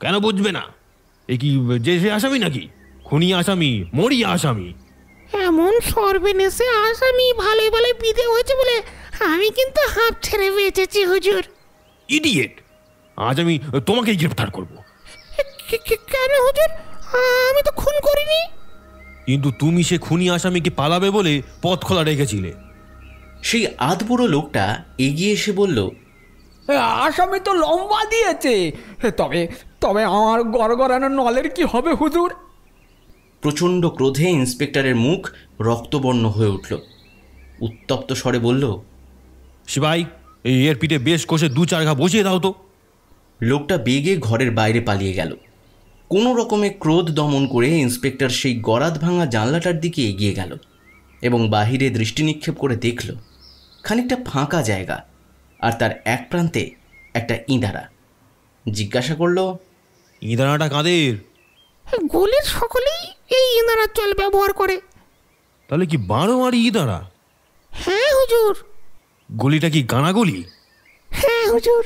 কেন বুঝবে না? এ কি যে সে আসামি নাকি? খুনি আসামি, মরিয়া আসামি। এমন সর্বনেশে আসামি ভালোই ভালোই বিদে হয়েছে বলে আমি কিন্তু হাঁপ ছেড়ে বেঁচেছি হুজুর। ইডিয়েট, আজ আমি তোমাকেই গ্রেফতার করব। কেন হুজুর? আমি তো খুন করিনি। কিন্তু তুমি সে খুনি আসামিকে পালাবে বলে পথ খোলা রেখেছিলে। সেই আধবুড়ো লোকটা এগিয়ে এসে বলল, আসামি তো লম্বা দিয়েছে, তবে তবে আমার গড়গড়ানো নলের কি হবে হুজুর? প্রচণ্ড ক্রোধে ইন্সপেক্টরের মুখ রক্তবর্ণ হয়ে উঠল। উত্তপ্ত স্বরে বলল, সিপাই, এর পিঠে বেশ কষে 2-4 ঘা বসিয়ে দাও তো। লোকটা বেগে ঘরের বাইরে পালিয়ে গেল। কোনো রকমে ক্রোধ দমন করে ইন্সপেক্টর সেই গরাদ ভাঙা জানলাটার দিকে এগিয়ে গেল এবং বাহিরে দৃষ্টি নিক্ষেপ করে দেখল খানিকটা ফাঁকা জায়গা, আর তার এক প্রান্তে একটা ইঁদারা। জিজ্ঞাসা করল, ইঁদারাটা কাদের? গলির সকলেই এই ইঁদারার চাল ব্যবহার করে। তাহলে কি 12 মারি ইঁদারা? হ্যাঁ হুজুর। গলিটা কি গানাগলি? হ্যাঁ হুজুর।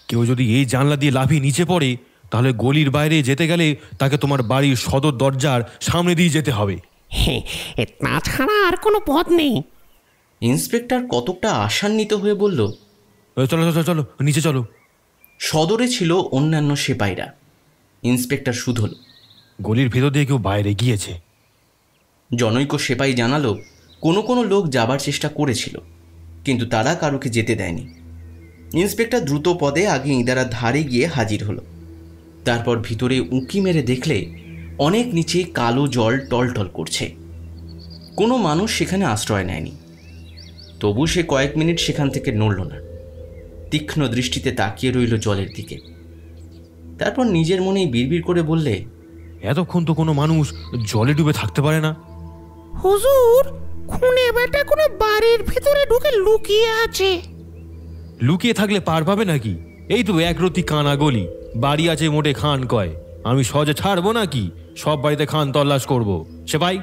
কেউ যদি এই জানলা দিয়ে লাফিয়ে নিচে পড়ে, তাহলে গলির বাইরে যেতে গেলে তাকে তোমার বাড়ির সদর দরজার সামনে দিয়ে যেতে হবে। হ্যাঁ, তাছাড়া আর কোনো পথ নেই। ইন্সপেক্টর কতকটা আশান্বিত হয়ে বলল, চলো চলো চলো, নিচে চলো। সদরে ছিল অন্যান্য সেপাইরা। ইন্সপেক্টর শুধল, গলির ভেতর দিয়ে কেউ বাইরে গিয়েছে। জনৈক সেপাই জানালো, কোনো কোনো লোক যাবার চেষ্টা করেছিল, কিন্তু তারা কারুকে যেতে দেয়নি। ইন্সপেক্টর দ্রুত পদে আগে ইঁদারার ধারে গিয়ে হাজির হলো। তারপর ভিতরে উঁকি মেরে দেখলে অনেক নিচে কালো জল টলটল করছে। কোনো মানুষ সেখানে আশ্রয় নেয়নি। তবু সে কয়েক মিনিট সেখান থেকে নড়ল না। তীক্ষ্ণ দৃষ্টিতে তাকিয়ে রইল জলের দিকে। তারপর নিজের মনেই বিড়বিড় করে বললে, এতক্ষণ তো কোনো মানুষ জলে ডুবে থাকতে পারে না। হুজুর, খুনে বেটা কোনো বাড়ির ভিতরে ঢুকে লুকিয়ে আছে। লুকিয়ে থাকলে পার পাবে নাকি? এই তো একরতি কানা গলি, বাড়ি আছে মোটে খান কয়। আমি সহজে ছাড়বো নাকি? সব বাড়িতে খান তল্লাশ করবো। সেপাই,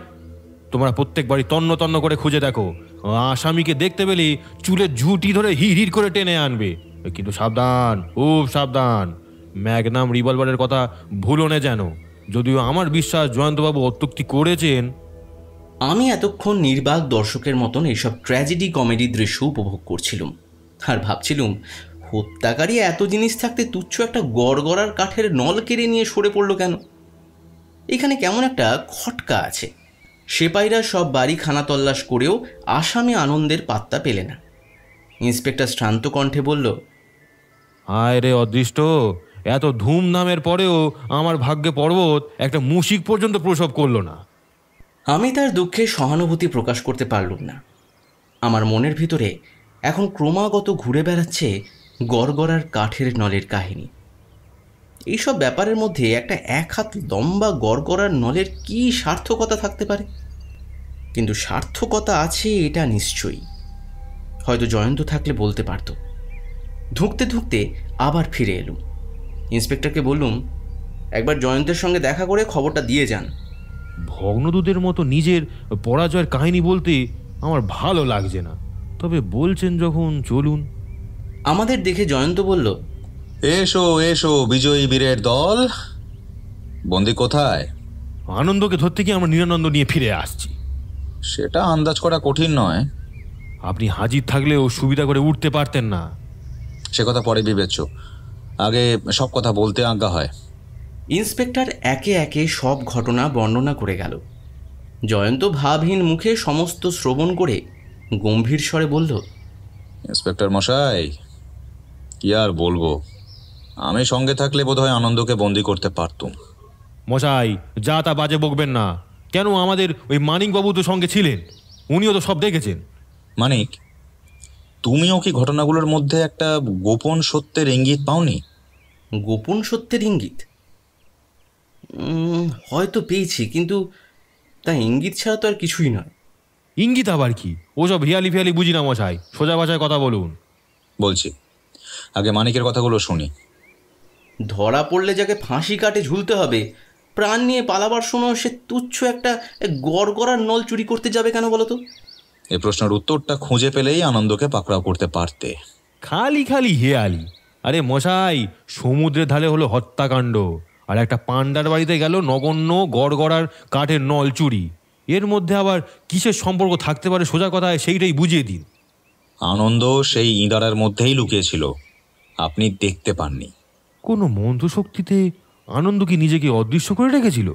তোমরা প্রত্যেক বাড়ি তন্ন তন্ন করে খুঁজে দেখো। আসামিকে দেখতে পেলে চুলের ঝুঁটি ধরে হিড় হিড় করে টেনে আনবে। কিন্তু সাবধান, খুব সাবধান। ম্যাগনাম রিভলভারের কথা ভুলো না যেন। যদিও আমার বিশ্বাস জয়ন্তবাবু অত্যুক্তি করেছেন। আমি এতক্ষণ নির্বাক দর্শকের মতন এইসব ট্র্যাজেডি কমেডি দৃশ্য উপভোগ করছিলাম আর ভাবছিলুম, হত্যাকারী এত জিনিস থাকতে তুচ্ছ একটা গড়গড়ার কাঠের নল কেড়ে নিয়ে সরে পড়লো কেন? এখানে কেমন একটা খটকা আছে। সেপাইরা সব বাড়ি খানা তল্লাশ করেও আসামে আনন্দের পাত্তা পেলে না। ইন্সপেক্টর শ্রান্ত কণ্ঠে বলল, হায় রে অদৃষ্ট, এত ধুমধামের পরেও আমার ভাগ্যে পর্বত একটা মুশিক পর্যন্ত প্রসব করলো না। আমি তার দুঃখে সহানুভূতি প্রকাশ করতে পারলুম না। আমার মনের ভিতরে এখন ক্রমাগত ঘুরে বেড়াচ্ছে গড়গড়ার কাঠের নলের কাহিনী। এইসব ব্যাপারের মধ্যে একটা 1 হাত লম্বা গড়গড়ার নলের কি সার্থকতা থাকতে পারে? কিন্তু সার্থকতা আছে এটা নিশ্চয়ই। হয়তো জয়ন্ত থাকলে বলতে পারত। ধুঁকতে ধুঁকতে আবার ফিরে এলুম। ইন্সপেক্টরকে বললুম, একবার জয়ন্তের সঙ্গে দেখা করে খবরটা দিয়ে যান। ভগ্নদূতের মতো নিজের পরাজয়ের কাহিনী বলতে আমার ভালো লাগছে না, তবে বলছেন যখন চলুন। আমাদের দেখে জয়ন্ত বলল, এসো এসো বিজয়ী বীরের দল। বন্দি কোথায়? আনন্দকে ধরতে গিয়ে আমরা নিরানন্দ নিয়ে ফিরে আসছি। সেটা আন্দাজ করা কঠিন নয়। আপনি হাজির থাকলেও সুবিধা করে উঠতে পারতেন না। সে কথা পরে বিবেচ্য, আগে সব কথা বলতে আজ্ঞা হয়। ইন্সপেক্টর একে একে সব ঘটনা বর্ণনা করে গেল। জয়ন্ত ভাবহীন মুখে সমস্ত শ্রবণ করে গম্ভীর স্বরে বলল, ইন্সপেক্টর মশাই, কি আর বলবো, আমি সঙ্গে থাকলে বোধহয় আনন্দকে বন্দি করতে পারতুম। মশাই, যা তা বাজে বকবেন না। কেন, আমাদের ওই মানিকবাবু তো সঙ্গে ছিলেন, উনিও তো সব দেখেছেন। মানিক, তুমিও কি ঘটনাগুলোর মধ্যে একটা গোপন সত্যের ইঙ্গিত পাওনি? গোপন সত্যের ইঙ্গিত? হয়তো পেয়েছি, কিন্তু তা ইঙ্গিত ছাড়া তো আর কিছুই নয়। ইঙ্গিত আবার কি? ওসব হিয়ালি ফিয়ালি বুঝি না মশাই, সোজা ভাষায় কথা বলুন। বলছি, আগে মানিকের কথাগুলো শুনি। ধরা পড়লে যাকে ফাঁসি কাটে ঝুলতে হবে, প্রাণ নিয়ে পালাবার সময় সে তুচ্ছ একটা গড়গড়ার নল চুরি করতে যাবে কেন বলো তো? এই প্রশ্নের উত্তরটা খুঁজে পেলেই আনন্দকে পাকড়াও করতে পারতে। খালি খালি হেয়ালি। আরে মশাই, সমুদ্রের ধারে হলো হত্যাকাণ্ড, আর একটা পান্ডার বাড়িতে গেল নগণ্য গড়গড়ার কাঠের নল চুরি। এর মধ্যে আবার কিসের সম্পর্ক থাকতে পারে সোজা কথায় সেইটাই বুঝিয়ে দিন। আনন্দ সেই ইঁদারার মধ্যেই লুকিয়েছিল, আপনি দেখতে পাননি। কোনো মন্ত্রশক্তিতে আনন্দ কি নিজেকে অদৃশ্য করে রেখেছিল?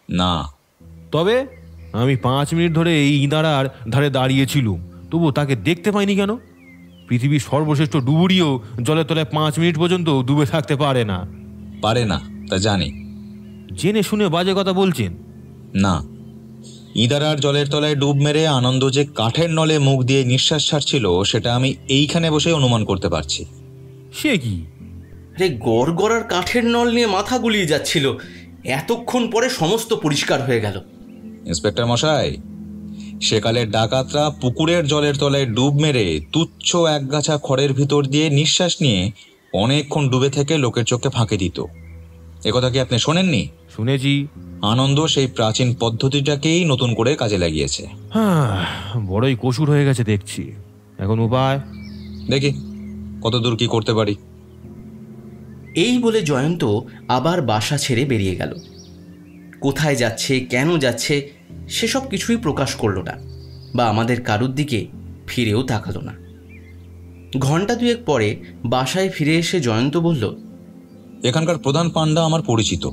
না। তবে আমি 5 মিনিট ধরে এই ইঁদারার ধারে দাঁড়িয়েছিলুম, তবু তাকে দেখতে পাইনি কেন? পৃথিবীর সর্বশ্রেষ্ঠ ডুবুরিও জলের তলায় 5 মিনিট পর্যন্ত ডুবে থাকতে পারে না। পারে না তা জানি। জেনে শুনে বাজে কথা বলছেন? না, ইঁদারার জলের তলায় ডুব মেরে আনন্দ যে কাঠের নলে মুখ দিয়ে নিঃশ্বাস ছাড়ছিল সেটা আমি এইখানে বসে অনুমান করতে পারছি। সে কি? আরে গড়গড়ার কাঠের নল নিয়ে মাথা গুলিয়ে যাচ্ছিল, এতক্ষণ পরে সমস্ত পরিষ্কার হয়ে গেল। ইন্সপেক্টর মশাই, সেকালের ডাকাতরা পুকুরের জলের তলায় ডুব মেরে তুচ্ছ একগাছা খড়ের ভিতর দিয়ে নিঃশ্বাস নিয়ে অনেকক্ষণ ডুবে থেকে লোকের চোখে ফাঁকি দিত। একথা কি আপনি শোনেননি? শুনেছি। আনন্দ সেই প্রাচীন পদ্ধতিটাকেই নতুন করে কাজে লাগিয়েছে। হ্যাঁ, বড়ই কসুর হয়ে গেছে দেখছি। এখন উপায় দেখি কতদূর কি করতে পারি। এই বলে জয়ন্ত আবার বাসা ছেড়ে বেরিয়ে গেল। কোথায় যাচ্ছে, কেন যাচ্ছে, সেসব কিছুই প্রকাশ করল না, বা আমাদের কারুর দিকে ফিরেও তাকালো না। ঘন্টা 2 পরে বাসায় ফিরে এসে জয়ন্ত বলল, এখানকার প্রধান পান্ডা আমার পরিচিত,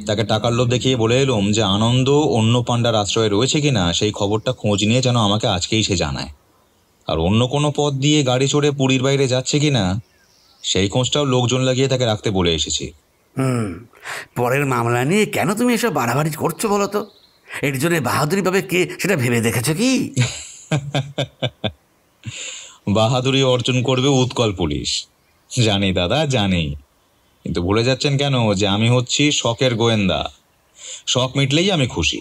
তাকে টাকার লোভ দেখিয়ে বলে এলাম যে আনন্দ অন্য পান্ডার আশ্রয়ে রয়েছে কিনা সেই খবরটা খোঁজ নিয়ে যেন আমাকে আজকেই সে জানায়। আর অন্য কোনো পথ দিয়ে গাড়ি চড়ে পুরীর বাইরে যাচ্ছে কিনা সেই খোঁজটাও লোকজন লাগিয়ে তাকে রাখতে বলে এসেছি। পরের মামলা নিয়ে কেন তুমি এসব বাড়াবাড়ি করছো বলো তো? এর জন্য বাহাদুরি পাবে কে সেটা ভেবে দেখেছো কি? বাহাদুরি অর্জন করবে উৎকল পুলিশ, জানি দাদা জানি, কিন্তু ভুলে যাচ্ছেন কেন যে আমি হচ্ছি শখের গোয়েন্দা। শখ মিটলেই আমি খুশি।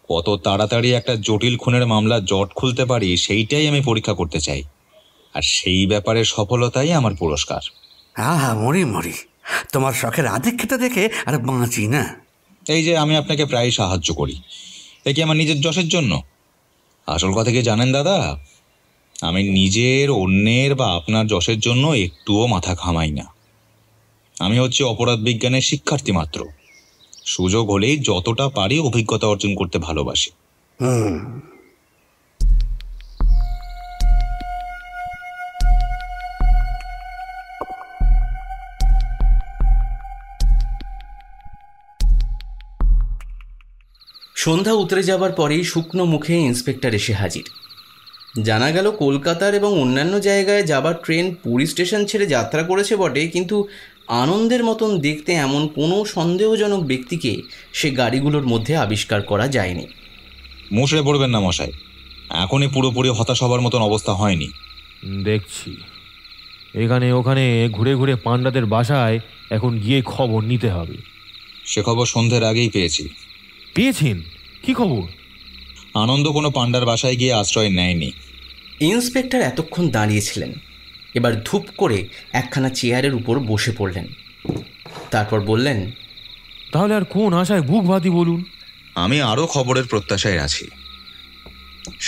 কত তাড়াতাড়ি একটা জটিল খুনের মামলা জট খুলতে পারি সেইটাই আমি পরীক্ষা করতে চাই, আর সেই ব্যাপারে সফলতাই আমার পুরস্কার। হ্যাঁ, মরি মরি, তোমার শখের আধিক্যতা দেখে আর বাঁচি না। এই যে আমি আপনাকে প্রায় সাহায্য করি, এ কি আমার নিজের যশের জন্য? আসল কথা কি জানেন দাদা, আমি নিজের, অন্যের বা আপনার যশের জন্য একটুও মাথা ঘামাই না। আমি হচ্ছে অপরাধ বিজ্ঞানের শিক্ষার্থী মাত্র। সুযোগ হলেই যতটা পারি অভিজ্ঞতা অর্জন করতে ভালোবাসি। সন্ধ্যা উতরে যাবার পরেই শুকনো মুখে ইন্সপেক্টর এসে হাজির। জানা গেল কলকাতার এবং অন্যান্য জায়গায় যাবার ট্রেন পুরী স্টেশন ছেড়ে যাত্রা করেছে বটে, কিন্তু আনন্দের মতন দেখতে এমন কোনো সন্দেহজনক ব্যক্তিকে সে গাড়িগুলোর মধ্যে আবিষ্কার করা যায়নি। মুষড়ে পড়বেন না মশাই, এখনই পুরোপুরি হতাশ হবার মতন অবস্থা হয়নি। দেখছি এখানে ওখানে ঘুরে ঘুরে পান্ডাদের বাসায় এখন গিয়ে খবর নিতে হবে। সে খবর সন্ধ্যের আগেই পেয়েছি। পেয়েছেন? কি খবর? আনন্দ কোনো পান্ডার বাসায় গিয়ে আশ্রয় নেয়নি। ইন্সপেক্টর এতক্ষণ দাঁড়িয়েছিলেন, এবার ধূপ করে একখানা চেয়ারের উপর বসে পড়লেন। তারপর বললেন, তাহলে আর কোন আশায় বুক ভাতি বলুন? আমি আরও খবরের প্রত্যাশায় আছি।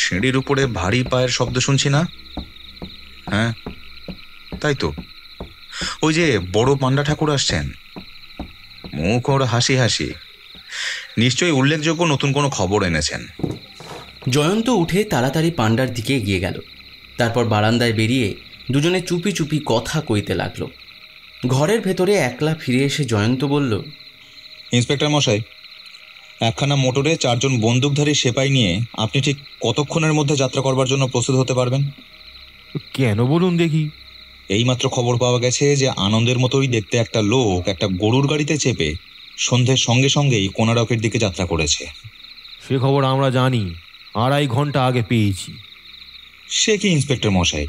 সিঁড়ির উপরে ভারী পায়ের শব্দ শুনছি না? হ্যাঁ তাই তো, ওই যে বড় পান্ডা ঠাকুর আসছেন, মুখ ওর হাসি হাসি, নিশ্চয়ই উল্লেখযোগ্য নতুন কোনো খবর এনেছেন। জয়ন্ত উঠে তাড়াতাড়ি পান্ডার দিকে এগিয়ে গেল। তারপর বারান্দায় বেরিয়ে দুজনে চুপি চুপি কথা কইতে লাগলো। ঘরের ভেতরে একলা ফিরে এসে জয়ন্ত বলল, ইন্সপেক্টর মশাই, একখানা মোটরে 4 জন বন্দুকধারী সেপাই নিয়ে আপনি ঠিক কতক্ষণের মধ্যে যাত্রা করবার জন্য প্রস্তুত হতে পারবেন? কেন বলুন দেখি? এইমাত্র খবর পাওয়া গেছে যে আনন্দের মতোই দেখতে একটা লোক একটা গরুর গাড়িতে চেপে সন্ধ্যের সঙ্গে সঙ্গেই কোনারকের দিকে যাত্রা করেছে। সে খবর আমরা জানি, 2.5 ঘন্টা আগে পেয়েছি। সে কি ইন্সপেক্টর মশাই,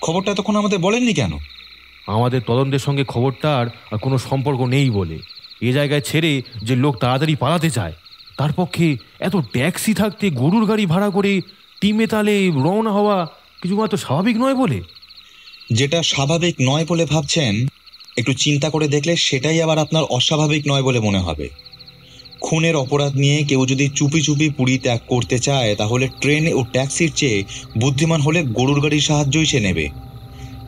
খবরটা এতক্ষণ আমাদের বলেননি কেন? আমাদের তদন্তের সঙ্গে খবরটার আর কোনো সম্পর্ক নেই বলে এ জায়গায় ছেড়ে যে লোক তাড়াতাড়ি পালাতে চায়, তার পক্ষে এত ট্যাক্সি থাকতে গরুর গাড়ি ভাড়া করে টিমে তালে রওনা হওয়া কিছুমাত্র স্বাভাবিক নয় বলে। যেটা স্বাভাবিক নয় বলে ভাবছেন, একটু চিন্তা করে দেখলে সেটাই আবার আপনার অস্বাভাবিক নয় বলে মনে হবে। খুনের অপরাধ নিয়ে কেউ যদি চুপি চুপি পুরী ত্যাগ করতে চায়, তাহলে ট্রেন ও ট্যাক্সির চেয়ে বুদ্ধিমান হলে গরুর গাড়ির সাহায্যই সে নেবে।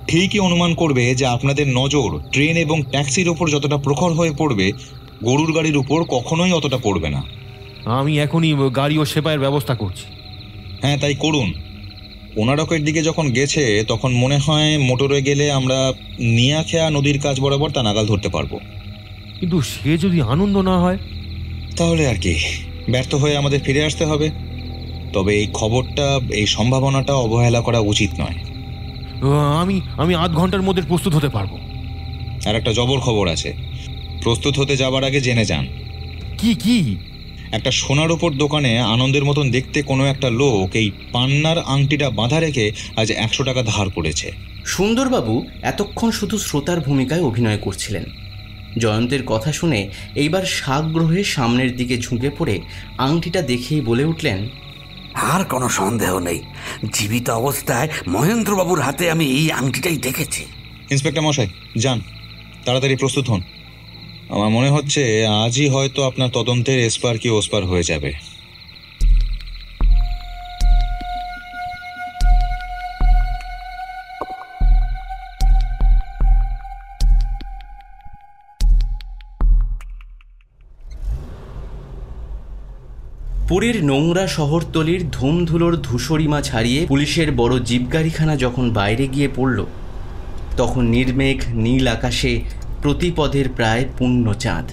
ঠিকই অনুমান করবে যে আপনাদের নজর ট্রেন এবং ট্যাক্সির ওপর যতটা প্রখর হয়ে পড়বে, গরুর গাড়ির উপর কখনোই অতটা পড়বে না। আমি এখনই গাড়ি ও সেপাইয়ের ব্যবস্থা করছি। হ্যাঁ তাই করুন। কোনারকের দিকে যখন গেছে তখন মনে হয় মোটরে গেলে আমরা নিয়াখেয়া নদীর কাছ বরাবর তা নাগাল ধরতে পারবো। কিন্তু সে যদি আনন্দ না হয়, তাহলে আর কি, ব্যর্থ হয়ে আমাদের ফিরে আসতে হবে। তবে এই খবরটা, এই সম্ভাবনাটা অবহেলা করা উচিত নয়। আমি 8 ঘন্টার মধ্যে প্রস্তুত হতে পারবো। আর একটা জবর খবর আছে, প্রস্তুত হতে যাবার আগে জেনে যান। কি? একটা সোনার উপর দোকানে আনন্দের মতন দেখতে কোনো একটা লোক এই পান্নার আংটিটা বাঁধা রেখে আজ 100 টাকা ধার করেছে। সুন্দরবাবু এতক্ষণ শুধু শ্রোতার ভূমিকায় অভিনয় করছিলেন। জয়ন্তের কথা শুনে এইবার সাগ্রহে সামনের দিকে ঝুঁকে পড়ে আংটিটা দেখেই বলে উঠলেন, আর কোনো সন্দেহ নেই, জীবিত অবস্থায় মহেন্দ্রবাবুর হাতে আমি এই আংটিটাই দেখেছি। ইন্সপেক্টর মশাই যান, তাড়াতাড়ি প্রস্তুত হন। আমার মনে হচ্ছে আজই হয়তো আপনার তদন্তের এসপার কি ওসপার হয়ে যাবে। পুরীর নোংরা শহরতলির ধুমধুলোর ধূসরিমা ছাড়িয়ে পুলিশের বড় জিপগাড়িখানা যখন বাইরে গিয়ে পড়ল, তখন নির্মেঘ নীল আকাশে প্রতিপদের প্রায় পূর্ণ চাঁদ।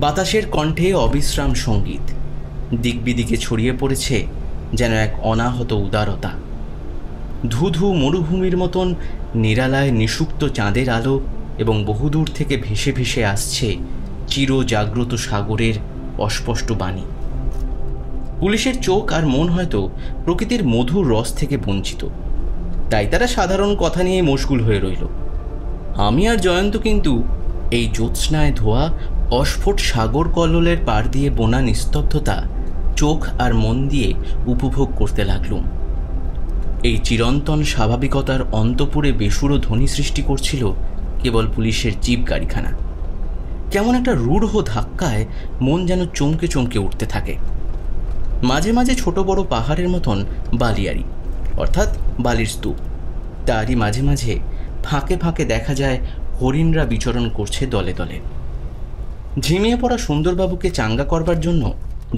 বাতাসের কণ্ঠে অবিশ্রাম সঙ্গীত, দিকবিদিকে ছড়িয়ে পড়েছে যেন এক অনাহত উদারতা। ধুধু মরুভূমির মতন নিরালায় নিষুপ্ত চাঁদের আলো এবং বহুদূর থেকে ভেসে ভেসে আসছে চিরজাগ্রত সাগরের অস্পষ্ট বাণী। পুলিশের চোখ আর মন হয়তো প্রকৃতির মধুর রস থেকে বঞ্চিত, তাই তারা সাধারণ কথা নিয়ে মশগুল হয়ে রইল। আমি আর জয়ন্ত কিন্তু এই জ্যোৎস্নায় ধোয়া অস্ফুট সাগর কল্লোলের পাড় দিয়ে বোনা নিস্তব্ধতা চোখ আর মন দিয়ে উপভোগ করতে লাগলুম। এই চিরন্তন স্বাভাবিকতার অন্তপুরে বেসুরো ধ্বনি সৃষ্টি করছিল কেবল পুলিশের জিপ গাড়িখানা। কেমন একটা রূঢ় ধাক্কায় মন যেন চমকে চমকে উঠতে থাকে। মাঝে মাঝে ছোট বড় পাহাড়ের মতন বালিয়াড়ি, অর্থাৎ বালির স্তূপ, তারই মাঝে মাঝে ফাঁকে ফাঁকে দেখা যায় হরিণরা বিচরণ করছে দলে দলে। ঝিমিয়ে পড়া সুন্দরবাবুকে চাঙ্গা করবার জন্য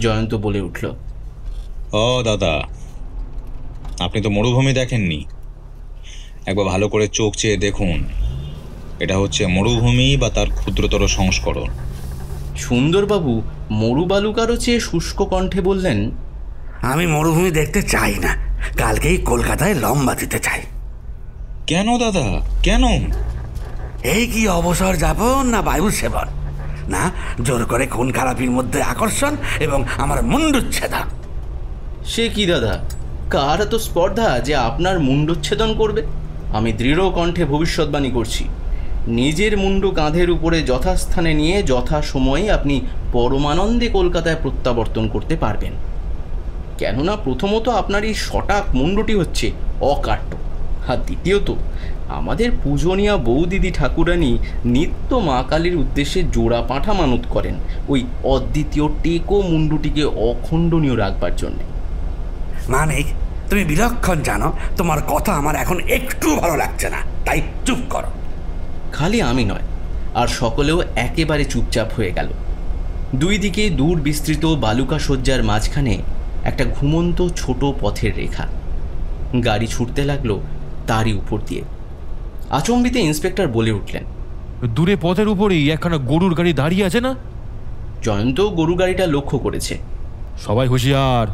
জয়ন্ত বলে উঠল, ও দাদা, আপনি তো মরুভূমি দেখেননি। একবার ভালো করে চোখ চেয়ে দেখুন, এটা হচ্ছে মরুভূমি বা তার ক্ষুদ্রতর সংস্করণ। সুন্দরবাবু মরুবালুকারও চেয়ে শুষ্ক কণ্ঠে বললেন, আমি মরুভূমি দেখতে চাই না, কালকেই কলকাতায় লম্বা দিতে চাই। কেন দাদা, কেন? এই কি অবসর যাপন না বায়ু সেবন, না জোর করে খুন খারাপির মধ্যে আকর্ষণ এবং আমার মুন্ডুচ্ছেদন? সে কি দাদা, কার এত স্পর্ধা যে আপনার মুন্ডুচ্ছেদন করবে? আমি দৃঢ় কণ্ঠে ভবিষ্যৎবাণী করছি, নিজের মুন্ডু কাঁধের উপরে যথাস্থানে নিয়ে যথাসময়ে আপনি পরমানন্দে কলকাতায় প্রত্যাবর্তন করতে পারবেন। কেননা প্রথমত আপনার এই সটাক মুন্ডুটি হচ্ছে অকাট্য, আর দ্বিতীয়ত আমাদের পূজনীয়া বৌদিদি ঠাকুরানী নিত্য মা কালীর উদ্দেশ্যে জোড়া পাঁঠা মানত করেন ওই অদ্বিতীয় টেকো মুন্ডুটিকে অখণ্ডনীয় রাখবার জন্যে। মানিক, তুমি বিলক্ষণ জানো তোমার কথা আমার এখন একটু ভালো লাগছে না, তাই চুপ করো। খালি আমি নয়, আর সকলেও একেবারে চুপচাপ হয়ে গেল। দুই দিকে দূর বিস্তৃত বালুকা শয্যার মাঝখানে একটা ঘুমন্ত ছোট পথের রেখা। গাড়ি ছুটতে লাগলো তারই উপর দিয়ে। আচম্বিতে ইন্সপেক্টর বলে উঠলেন, দূরে পথের উপরেই একখানা গরুর গাড়ি দাঁড়িয়ে আছে না? জয়ন্ত গরু গাড়িটা লক্ষ্য করেছে। সবাই হুঁশিয়ার।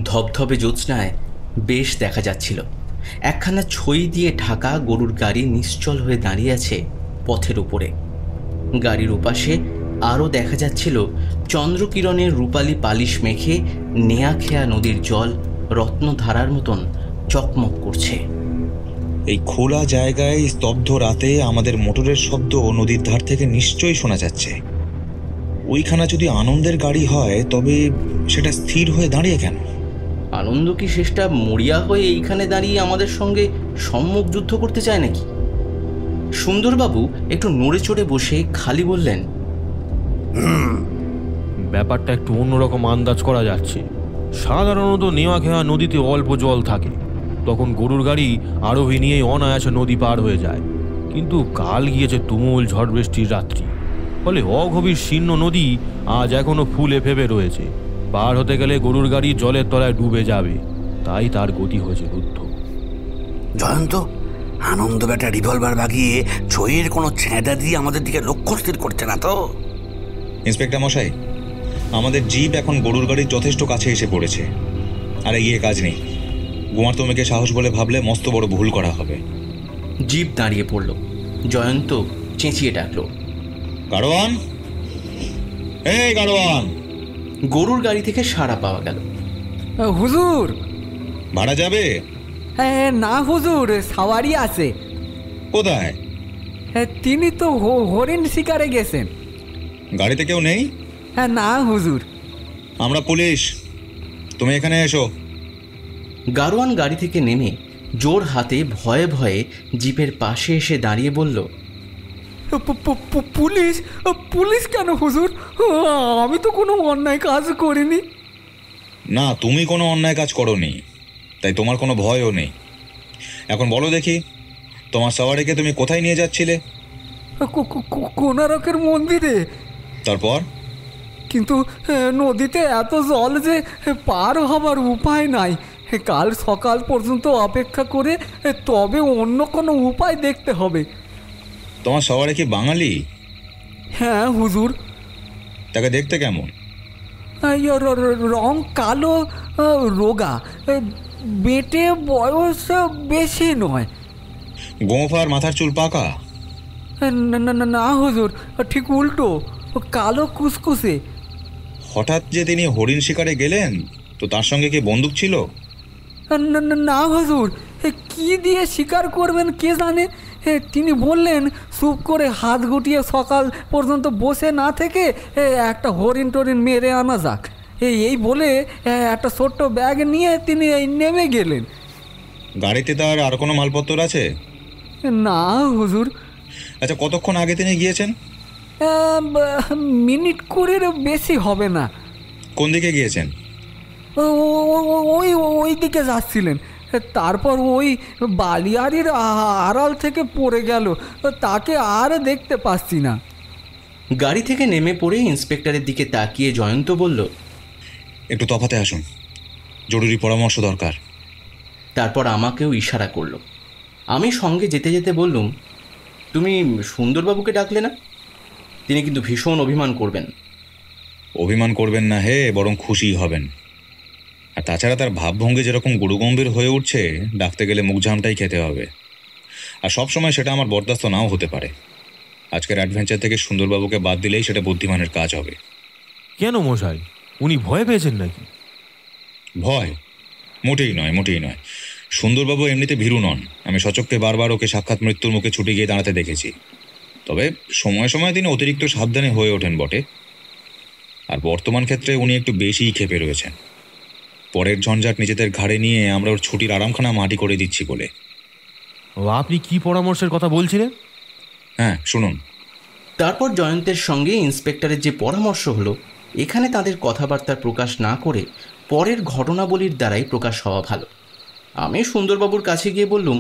ধবধবে জ্যোৎস্নায় বেশ দেখা যাচ্ছিল একখানা ছই দিয়ে ঢাকা গরুর গাড়ি নিশ্চল হয়ে দাঁড়িয়ে আছে পথের উপরে। গাড়ির ওপাশে আরও দেখা যাচ্ছিল চন্দ্রকিরণের রূপালী পালিশ মেখে নেয়াখেয়া নদীর জল রত্নধারার মতন চকমক করছে। এই খোলা জায়গায় স্তব্ধ রাতে আমাদের মোটরের শব্দ নদীর ধার থেকে নিশ্চয়ই শোনা যাচ্ছে। ওইখানা যদি আনন্দের গাড়ি হয় তবে সেটা স্থির হয়ে দাঁড়িয়ে কেন? আনন্দ কি শেষটা মরিয়া হয়ে এইখানে দাঁড়িয়ে আমাদের সঙ্গে সম্মুখ যুদ্ধ করতে চায় নাকি? সুন্দরবাবু একটু নড়ে চড়ে বসে খালি বললেন, ব্যাপারটা একটু অন্যরকম আন্দাজ করা যাচ্ছে। সাধারণত নেওয়াখেয়া নদীতে অল্প জল থাকে, তখন গরুর গাড়ি আরোহী নিয়েই অনায়াসে নদী পার হয়ে যায়। কিন্তু কাল গিয়েছে তুমুল ঝড় বৃষ্টির রাত্রি, ফলে অগভীর শীর্ণ নদী আজ এখনো ফুলে ফেপে রয়েছে। পার হতে গেলে গরুর গাড়ি জলের তলায় ডুবে যাবে, তাই তার গতি হয়েছে রুদ্ধ। জয়ন্ত, আনন্দ বেটা রিভলভার বাগিয়ে ছইয়ের কোনো ছেঁদা দিয়ে আমাদের দিকে লক্ষ্য স্থির করছে না তো? ইন্সপেক্টর মশাই, আমাদের জিপ এখন গরুর গাড়ির যথেষ্ট কাছে এসে পড়েছে, আর এগিয়ে কাজ নেই। গোমার তোমাকে সাহস বলে ভাবলে মস্ত বড় ভুল করা হবে। জিপ দাঁড়িয়ে পড়ল। জয়ন্ত চেঁচিয়ে ডাকল, গাড়োয়ান, এই গাড়োয়ান! গরুর গাড়ি থেকে সাড়া পাওয়া গেল। হুজুর! ভাড়া যাবে? না হুজুর, সাওয়ারি আছে। কোথায়? তিনি তো হরিণ শিকারে গেছেন। গাড়িতে কেউ নেই? না হুজুর। আমরা পুলিশ, তুমি এখানে এসো। গাড়োয়ান গাড়ি থেকে নেমে জোর হাতে ভয়ে ভয়ে জিপের পাশে এসে দাঁড়িয়ে বলল, পুলিশ? পুলিশ কেন হুজুর? আমি তো কোনো অন্যায় কাজ করিনি। না, তুমি কোনো অন্যায় কাজ করোনি, তাই তোমার কোনো ভয়ও নেই। এখন বলো দেখি, তোমার সাওয়ারিকে তুমি কোথায় নিয়ে যাচ্ছিলে? কোনারকের মন্দিরে। তারপর? কিন্তু নদীতে এত জল যে পার হবার উপায় নাই। কাল সকাল পর্যন্ত অপেক্ষা করে তবে অন্য কোনো উপায় দেখতে হবে। তোমার সাওয়ারি কি বাঙালি? হ্যাঁ হুজুর। তাকে দেখতে কেমন? রং কালো, রোগা, বেটে, বয়স বেশি নয়। গোঁফ আর মাথার চুল পাকা? না হুজুর, ঠিক উল্টো, কালো কুসকুসে। হঠাৎ যে তিনি হরিণ শিকারে গেলেন, তো তার সঙ্গে কি বন্দুক ছিল? না হুজুর, কি দিয়ে শিকার করবেন কে জানে। তিনি বললেন চুপ করে হাত গুটিয়ে সকাল পর্যন্ত বসে না থেকে একটা হরিণ টরিণ মেরে আনা যাক, এই বলে একটা ছোট্ট ব্যাগ নিয়ে তিনি নেমে গেলেন। গাড়িতে তার আর কোনো মালপত্র আছে? না হুজুর। আচ্ছা, কতক্ষণ আগে তিনি গিয়েছেন? মিনিট কুড়ির বেশি হবে না। কোন দিকে গিয়েছেন? ওই দিকে যাচ্ছিলেন, তারপর ওই বালিয়াড়ির আড়াল থেকে পড়ে গেল, তাকে আর দেখতে পাচ্ছি না। গাড়ি থেকে নেমে পড়ে ইন্সপেক্টরের দিকে তাকিয়ে জয়ন্ত বলল, একটু তফাতে আসুন, জরুরি পরামর্শ দরকার। তারপর আমাকেও ইশারা করলো। আমি সঙ্গে যেতে যেতে বললুম, তুমি সুন্দরবাবুকে ডাকলে না? তিনি কিন্তু ভীষণ অভিমান করবেন। অভিমান করবেন না হে, বরং খুশি হবেন। আর তাছাড়া তার ভাবভঙ্গি যেরকম গুরুগম্ভীর হয়ে উঠছে, ডাকতে গেলে মুখঝামটাই খেতে হবে। আর সব সময় সেটা আমার বরদাস্ত নাও হতে পারে। আজকের অ্যাডভেঞ্চার থেকে সুন্দরবাবুকে বাদ দিলেই সেটা বুদ্ধিমানের কাজ হবে। কেন মশাই, উনি ভয় পেয়েছেন নাকি? ভয়? মোটেই নয়, মোটেই নয়। সুন্দরবাবু এমনিতে ভীরু নন। আমি সচক্ষে বারবার ওকে সাক্ষাৎ মৃত্যুর মুখে ছুটে গিয়ে দাঁড়াতে দেখেছি। তবে সময় সময় তিনি অতিরিক্ত সাবধানে হয়ে ওঠেন বটে। আর বর্তমান ক্ষেত্রে উনি একটু বেশিই ক্ষেপে রয়েছেন। পরের ঝঞ্ঝাট নিজেদের ঘাড়ে নিয়ে আমরা ওর ছুটির আরামখানা মাটি করে দিচ্ছি বলে। ও, আপনি কি পরামর্শের কথা বলছিলেন? হ্যাঁ, শুনুন। তারপর জয়ন্তের সঙ্গে ইন্সপেক্টরের যে পরামর্শ হলো, এখানে তাদের কথাবার্তার প্রকাশ না করে পরের ঘটনাবলীর দ্বারাই প্রকাশ হওয়া ভালো। আমি সুন্দরবাবুর কাছে গিয়ে বললুম,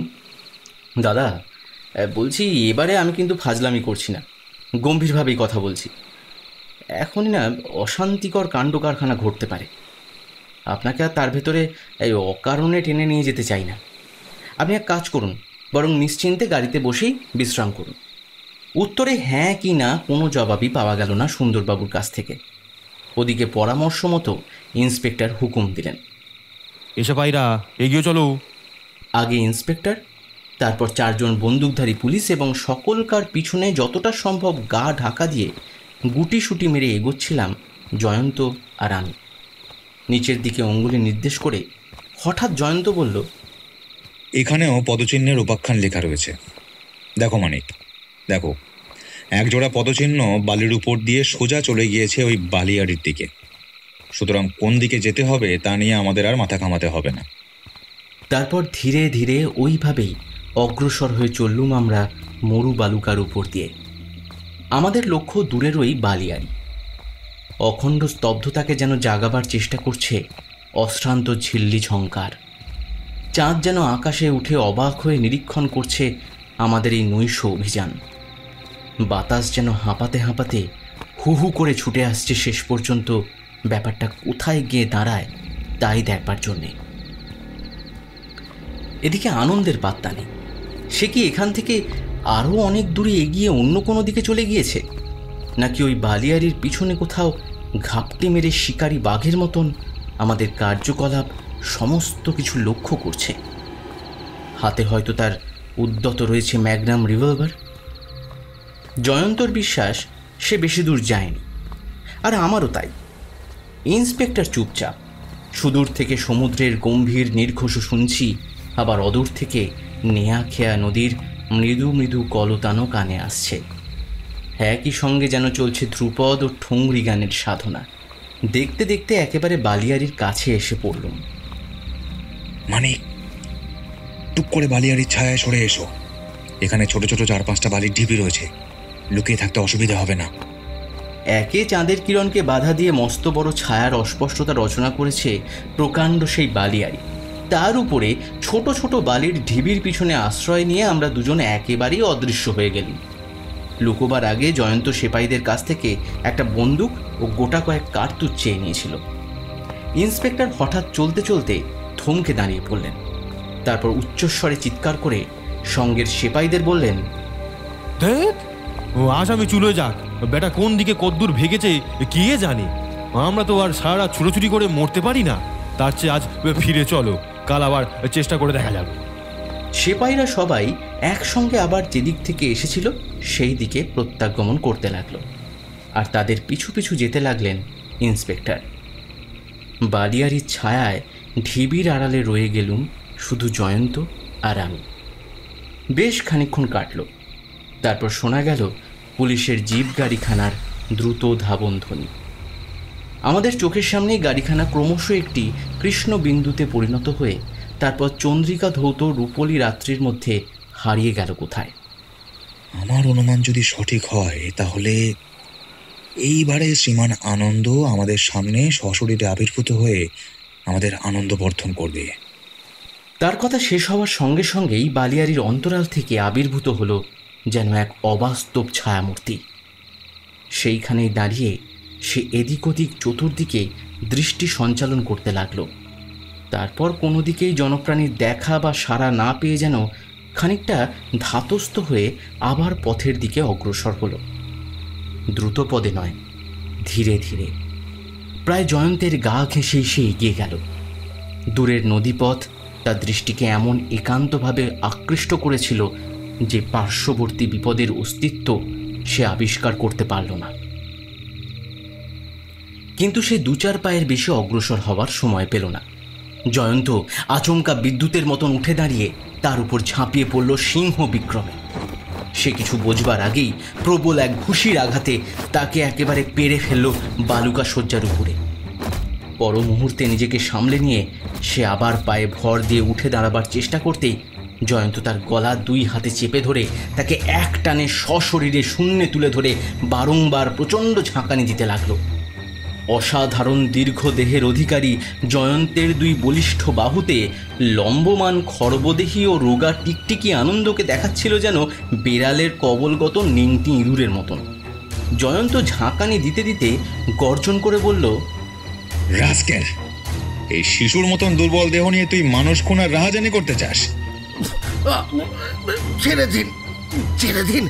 দাদা বলছি, এবারে আমি কিন্তু ফাজলামি করছি না, গম্ভীরভাবেই কথা বলছি। এখনই না অশান্তিকর কাণ্ড কারখানা ঘটতে পারে। আপনাকে আর তার ভেতরে এই অকারণে টেনে নিয়ে যেতে চাই না। আপনি এক কাজ করুন, বরং নিশ্চিন্তে গাড়িতে বসেই বিশ্রাম করুন। উত্তরে হ্যাঁ কি না কোনো জবাবই পাওয়া গেল না সুন্দরবাবুর কাছ থেকে। ওদিকে পরামর্শ মতো ইন্সপেক্টর হুকুম দিলেন, এসব আইরা এগিয়ে চলো। আগে ইন্সপেক্টর, তারপর 4 জন বন্দুকধারী পুলিশ এবং সকলকার পিছনে যতটা সম্ভব গা ঢাকা দিয়ে গুটিসুটি মেরে এগোচ্ছিলাম জয়ন্ত আর আমি। নিচের দিকে অঙ্গুলি নির্দেশ করে হঠাৎ জয়ন্ত বলল, এখানেও পদচিহ্নের উপাখ্যান লেখা রয়েছে। দেখো মানিক, দেখো, একজোড়া পদচিহ্ন বালির উপর দিয়ে সোজা চলে গিয়েছে ওই বালিয়াড়ির দিকে। সুতরাং কোন দিকে যেতে হবে তা নিয়ে আমাদের আর মাথা ঘামাতে হবে না। তারপর ধীরে ধীরে ওইভাবেই অগ্রসর হয়ে চললুম আমরা মরু বালুকার উপর দিয়ে। আমাদের লক্ষ্য দূরের ওই বালিয়াড়ি। অখণ্ড স্তব্ধতাকে যেন জাগাবার চেষ্টা করছে অশ্রান্ত ঝিল্লি ঝঙ্কার। চাঁদ যেন আকাশে উঠে অবাক হয়ে নিরীক্ষণ করছে আমাদের এই নৈশ অভিযান। বাতাস যেন হাঁপাতে হাঁপাতে হু হু করে ছুটে আসছে শেষ পর্যন্ত ব্যাপারটা কোথায় গিয়ে দাঁড়ায় তাই দেখবার জন্যে। এদিকে আনন্দের পাত্তা নেই। সে কি এখান থেকে আরও অনেক দূরে এগিয়ে অন্য কোনো দিকে চলে গিয়েছে, নাকি ওই বালিয়াড়ির পিছনে কোথাও ঘাপটে মেরে শিকারী বাঘের মতন আমাদের কার্যকলাপ সমস্ত কিছু লক্ষ্য করছে? হাতে হয়তো তার উদ্যত রয়েছে ম্যাগনাম রিভলভার। জয়ন্তর বিশ্বাস সে বেশি দূর যায়নি, আর আমারও তাই। ইন্সপেক্টর চুপচাপ। সুদূর থেকে সমুদ্রের গম্ভীর নির্ঘোষ শুনছি, আবার অদূর থেকে নেয়াখেয়া নদীর মৃদু মৃদু কলতানো কানে আসছে। একই সঙ্গে যেন চলছে ধ্রুপদ ও ঠুংরি গানের সাধনা। দেখতে দেখতে একেবারে বালিয়াড়ির কাছে এসে পড়লুম। মানে টুক করে বালিয়াড়ির ছায়ায় সরে এসো। এখানে ছোট ছোট 4-5টা বালির ঢিপি রয়েছে, লুকিয়ে থাকতে অসুবিধা হবে না। একে চাঁদের কিরণকে বাধা দিয়ে মস্ত বড় ছায়ার অস্পষ্টতা রচনা করেছে প্রকাণ্ড সেই বালিয়াড়ি। তার উপরে ছোট ছোট বালির ঢিবির পিছনে আশ্রয় নিয়ে আমরা দুজন একেবারেই অদৃশ্য হয়ে গেলাম। লুকোবার আগে জয়ন্ত সেপাইদের কাছ থেকে একটা বন্দুক ও গোটা কয়েক কার্তুজ চেয়ে নিয়েছিল। ইন্সপেক্টর হঠাৎ চলতে চলতে থমকে দাঁড়িয়ে পড়লেন। তারপর উচ্চস্বরে চিৎকার করে সঙ্গের সেপাইদের বললেন, আজ আমি চুলো যাক, বেটা কোন দিকে কদ্দূর ভেগেছে কে জানে। আমরা তো আর সারা ছুটোছুটি করে মরতে পারি না। তার চেয়ে আজ ফিরে চলো, কাল আবার চেষ্টা করে দেখা যাবে। সেপাইরা সবাই একসঙ্গে আবার যেদিক থেকে এসেছিল সেই দিকে প্রত্যাগমন করতে লাগলো, আর তাদের পিছু পিছু যেতে লাগলেন ইন্সপেক্টর। বালিয়াড়ির ছায়ায় ঢিবির আড়ালে রয়ে গেলুম শুধু জয়ন্ত আর আমি। বেশ খানিকক্ষণ কাটল। তারপর শোনা গেল পুলিশের জিপ গাড়িখানার দ্রুত ধাবন ধ্বনি। আমাদের চোখের সামনেই গাড়িখানা ক্রমশ একটি কৃষ্ণ বিন্দুতে পরিণত হয়ে তারপর চন্দ্রিকা ধৌত রূপলি রাত্রির মধ্যে হারিয়ে গেল কোথায়। আমার অনুমান যদি সঠিক হয়, তাহলে এইবারে শ্রীমান আনন্দ আমাদের সামনে সশরীরে আবির্ভূত হয়ে আমাদের আনন্দ বর্ধন করবে। তার কথা শেষ হওয়ার সঙ্গে সঙ্গেই বালিয়াড়ির অন্তরাল থেকে আবির্ভূত হলো যেন এক অবাস্তব ছায়ামূর্তি। সেইখানেই দাঁড়িয়ে সে এদিক ওদিক চতুর্দিকে দৃষ্টি সঞ্চালন করতে লাগলো। তারপর কোনো দিকেই জনপ্রাণীর দেখা বা সাড়া না পেয়ে যেন খানিকটা ধাতস্থ হয়ে আবার পথের দিকে অগ্রসর হলো। দ্রুত পদে নয়, ধীরে ধীরে, প্রায় জয়ন্তের গা ঘেঁষেই সে এগিয়ে গেল। দূরের নদীপথ তার দৃষ্টিকে এমন একান্তভাবে আকৃষ্ট করেছিল যে পার্শ্ববর্তী বিপদের অস্তিত্ব সে আবিষ্কার করতে পারল না। কিন্তু সে 2-4 পায়ের বেশি অগ্রসর হওয়ার সময় পেল না। জয়ন্ত আচমকা বিদ্যুতের মতন উঠে দাঁড়িয়ে তার উপর ঝাঁপিয়ে পড়ল সিংহ বিক্রমে। সে কিছু বোঝবার আগেই প্রবল এক ঘুষির আঘাতে তাকে একেবারে পেরে ফেলল বালুকা শয্যার উপরে। পর মুহূর্তে নিজেকে সামলে নিয়ে সে আবার পায়ে ভর দিয়ে উঠে দাঁড়াবার চেষ্টা করতেই জয়ন্ত তার গলা 2 হাতে চেপে ধরে তাকে এক টানে সশরীরে শূন্যে তুলে ধরে বারংবার প্রচণ্ড ঝাঁকানি দিতে লাগলো। অসাধারণ দীর্ঘ দেহের অধিকারী জয়ন্তের 2 বলিষ্ঠ বাহুতে লম্বমান খর্বদেহী ও রোগা টিকটিকি আনন্দকে দেখাচ্ছিল যেন বেড়ালের কবলগত নিংটি ইঁদুরের মতন। জয়ন্ত ঝাঁকানি দিতে দিতে গর্জন করে বলল, রাস্কেল, এই শিশুর মতন দুর্বল দেহ নিয়ে তুই মানুষ খুনার রাহাজানি করতে চাস? ছেড়ে দিন, ছেড়ে দিন,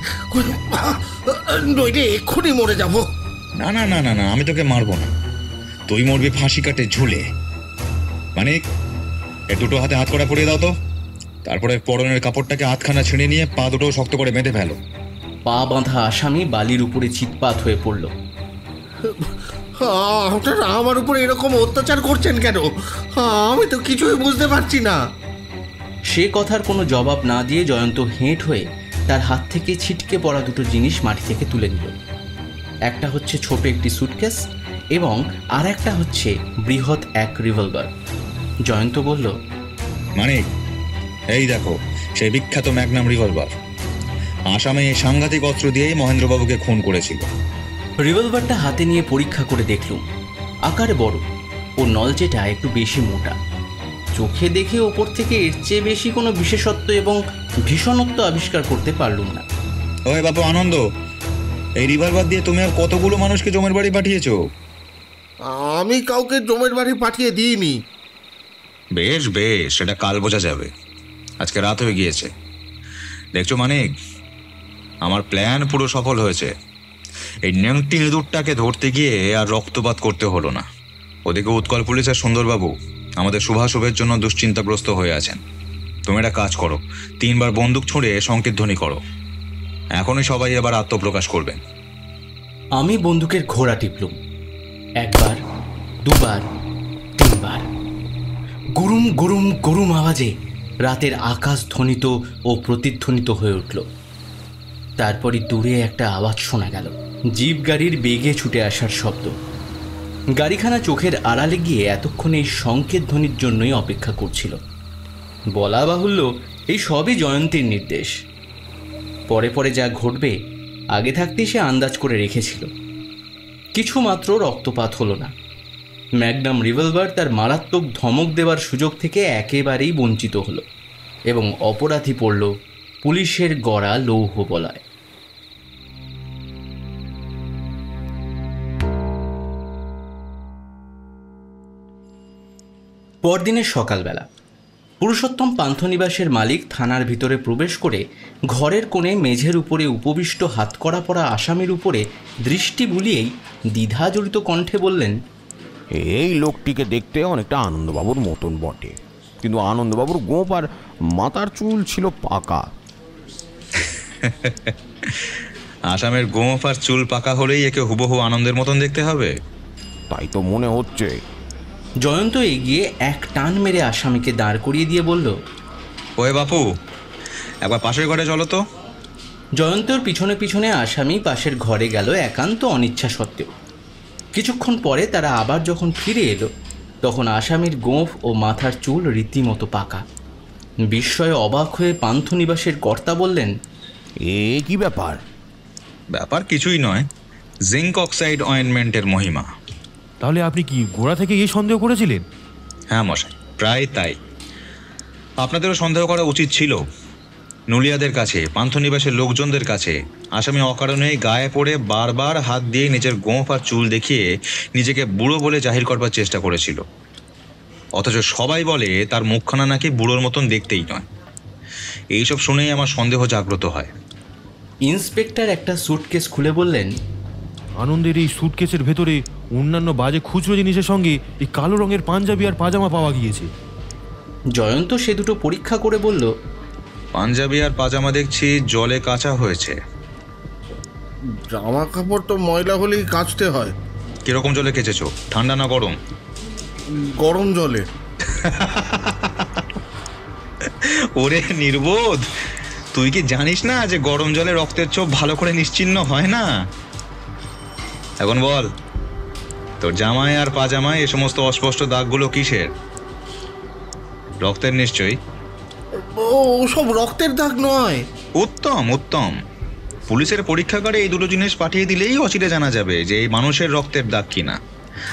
নইলে এক্ষুনি মরে যাব। না না না না না, আমি তোকে মারবো না, তুই মরবি ফাঁসি কাটে ঝুলে। মানে এ 2 হাতে হাত করা পরিয়ে দাও তো, তারপরে পরনের কাপড়টাকে হাতখানা ছিঁড়ে নিয়ে পা দুটো শক্ত করে বেঁধে ফেলো। পা বাঁধা আসামি বালির উপরে চিৎপাত হয়ে পড়ল। আপনারা আমার উপর এরকম অত্যাচার করছেন কেন? আমি তো কিছুই বুঝতে পারছি না। সে কথার কোনো জবাব না দিয়ে জয়ন্ত হেঁট হয়ে তার হাত থেকে ছিটকে পড়া 2টো জিনিস মাটি থেকে তুলে নিল। একটা হচ্ছে ছোট একটি সুটকেস এবং আর একটা হচ্ছে বৃহৎ এক রিভলভার। জয়ন্ত বলল, মানে এই দেখো সেই বিখ্যাত ম্যাগনাম রিভলভার। আসামে এই সাংঘাতিক অস্ত্র দিয়েই মহেন্দ্রবাবুকে খুন করেছিল। রিভলভারটা হাতে নিয়ে পরীক্ষা করে দেখলুম। আকারে বড় ও নলচেটা একটু বেশি মোটা। চোখে দেখে ওপর থেকে এর চেয়ে বেশি কোনো বিশেষত্ব এবং ভীষণত্ব আবিষ্কার করতে পারলুম না। ওই বাপু আনন্দ, এই রিভলভার দিয়ে তুমি আর কতগুলো মানুষকে জমের বাড়ি পাঠিয়েছো? আমি কাউকে জমের বাড়ি পাঠিয়ে দিইনি। বেশ বেশ, সেটা কাল বোঝা যাবে। আজকে রাত হয়ে গিয়েছে। দেখছো মানিক, আমার প্ল্যান পুরো সফল হয়েছে। এই নেংটি ইঁদুরটাকে ধরতে গিয়ে আর রক্তপাত করতে হলো না। ওদিকে উৎকল পুলিশের সুন্দরবাবু আমাদের শুভাশুভের জন্য দুশ্চিন্তাগ্রস্ত হয়ে আছেন। তুমি একটা কাজ করো, 3 বার বন্দুক ছুঁড়ে সংকেত ধ্বনি করো। এখনই সবাই এবার আত্মপ্রকাশ করবেন। আমি বন্দুকের ঘোড়া টিপলুম। 1 বার, 2 বার, 3 বার। গুরুম গুরুম গুরুম আওয়াজে রাতের আকাশ ধ্বনিত ও প্রতিধ্বনিত হয়ে উঠল। তারপরই দূরে একটা আওয়াজ শোনা গেল, জিপ গাড়ির বেগে ছুটে আসার শব্দ। গাড়িখানা চোখের আড়ালে গিয়ে এতক্ষণ এই সংকেত ধ্বনির জন্যই অপেক্ষা করছিল। বলা বাহুল্য, এই সবই জয়ন্তীর নির্দেশ। পরে পরে যা ঘটবে আগে থাকতেই সে আন্দাজ করে রেখেছিল। কিছু মাত্র রক্তপাত হলো না। ম্যাগনাম রিভলভার তার মারাত্মক ধমক দেওয়ার সুযোগ থেকে একেবারেই বঞ্চিত হলো এবং অপরাধী পড়ল পুলিশের গড়া লৌহ বলয়। পরদিনের সকালবেলা পুরুষোত্তম পান্থনিবাসের মালিক থানার ভিতরে প্রবেশ করে ঘরের কোণে মেঝের উপরে উপবিষ্ট হাতকড়া পরা আসামির উপরে দৃষ্টি বুলিয়েই দ্বিধাজড়িত কণ্ঠে বললেন, এই লোকটিকে দেখতে অনেকটা আনন্দবাবুর মতন বটে, কিন্তু আনন্দবাবুর গোঁপ আর মাথার চুল ছিল পাকা। আসামের গোঁফ আর চুল পাকা হলেই একে হুবহু আনন্দের মতন দেখতে হবে? তাই তো মনে হচ্ছে। জয়ন্ত এগিয়ে এক টান মেরে আসামিকে দাঁড় করিয়ে দিয়ে বলল, ওয়ে বাপু, একবার পাশের ঘরে চলো তো। জয়ন্তর পিছনে পিছনে আসামি পাশের ঘরে গেল একান্ত অনিচ্ছা সত্ত্বেও। কিছুক্ষণ পরে তারা আবার যখন ফিরে এলো তখন আসামির গোঁফ ও মাথার চুল রীতিমতো পাকা। বিস্ময়ে অবাক হয়ে পান্থনিবাসের কর্তা বললেন, এ কি ব্যাপার? ব্যাপার কিছুই নয়, জিঙ্ক অক্সাইড অয়েন্টমেন্টের মহিমা। তাহলে আপনি কি গোড়া থেকে এই সন্দেহ করেছিলেন? হ্যাঁ মশাই, প্রায় তাই। আপনাদেরও সন্দেহ করা উচিত ছিল। নুলিয়াদের কাছে, পান্থনিবাসের লোকজনদের কাছে আসামি অকারণেই গায়ে পড়ে বারবার হাত দিয়ে নিজের গোঁফ আর চুল দেখিয়ে নিজেকে বুড়ো বলে জাহির করবার চেষ্টা করেছিল। অথচ সবাই বলে তার মুখখানা নাকি বুড়োর মতন দেখতেই নয়। এইসব শুনেই আমার সন্দেহ জাগ্রত হয়। ইন্সপেক্টর একটা স্যুটকেস খুলে বললেন, আনন্দের এই স্যুটকেসের ভেতরে অন্যান্য বাজে খুচরো জিনিসের সঙ্গে এই কালো রঙের পাঞ্জাবি আর পাজামা পাওয়া গিয়েছে। জয়ন্ত সে দুটো পরীক্ষা করে বলল, পাঞ্জাবি আর পাজামা দেখছি জলে কাচা হয়েছে। জামা কাপড় তো ময়লা হলেই কাচতে হয়। কিরকম জলে কেচেছো? ঠান্ডা না গরম? গরম জলে। ওরে নির্বোধ, তুই কি জানিস না যে গরম জলে রক্তের ছোপ ভালো করে নিশ্চিহ্ন হয় না? এখন বল, তোর জামায় আর পাজামায় এ সমস্ত অস্পষ্ট দাগগুলো কিসের? রক্তের নিশ্চয়ই। ওসব রক্তের দাগ নয়। উত্তম উত্তম, পুলিশের পরীক্ষাগারে এই দুটো জিনিস পাঠিয়ে দিলেই অচিরে জানা যাবে যে এই মানুষের রক্তের দাগ কিনা,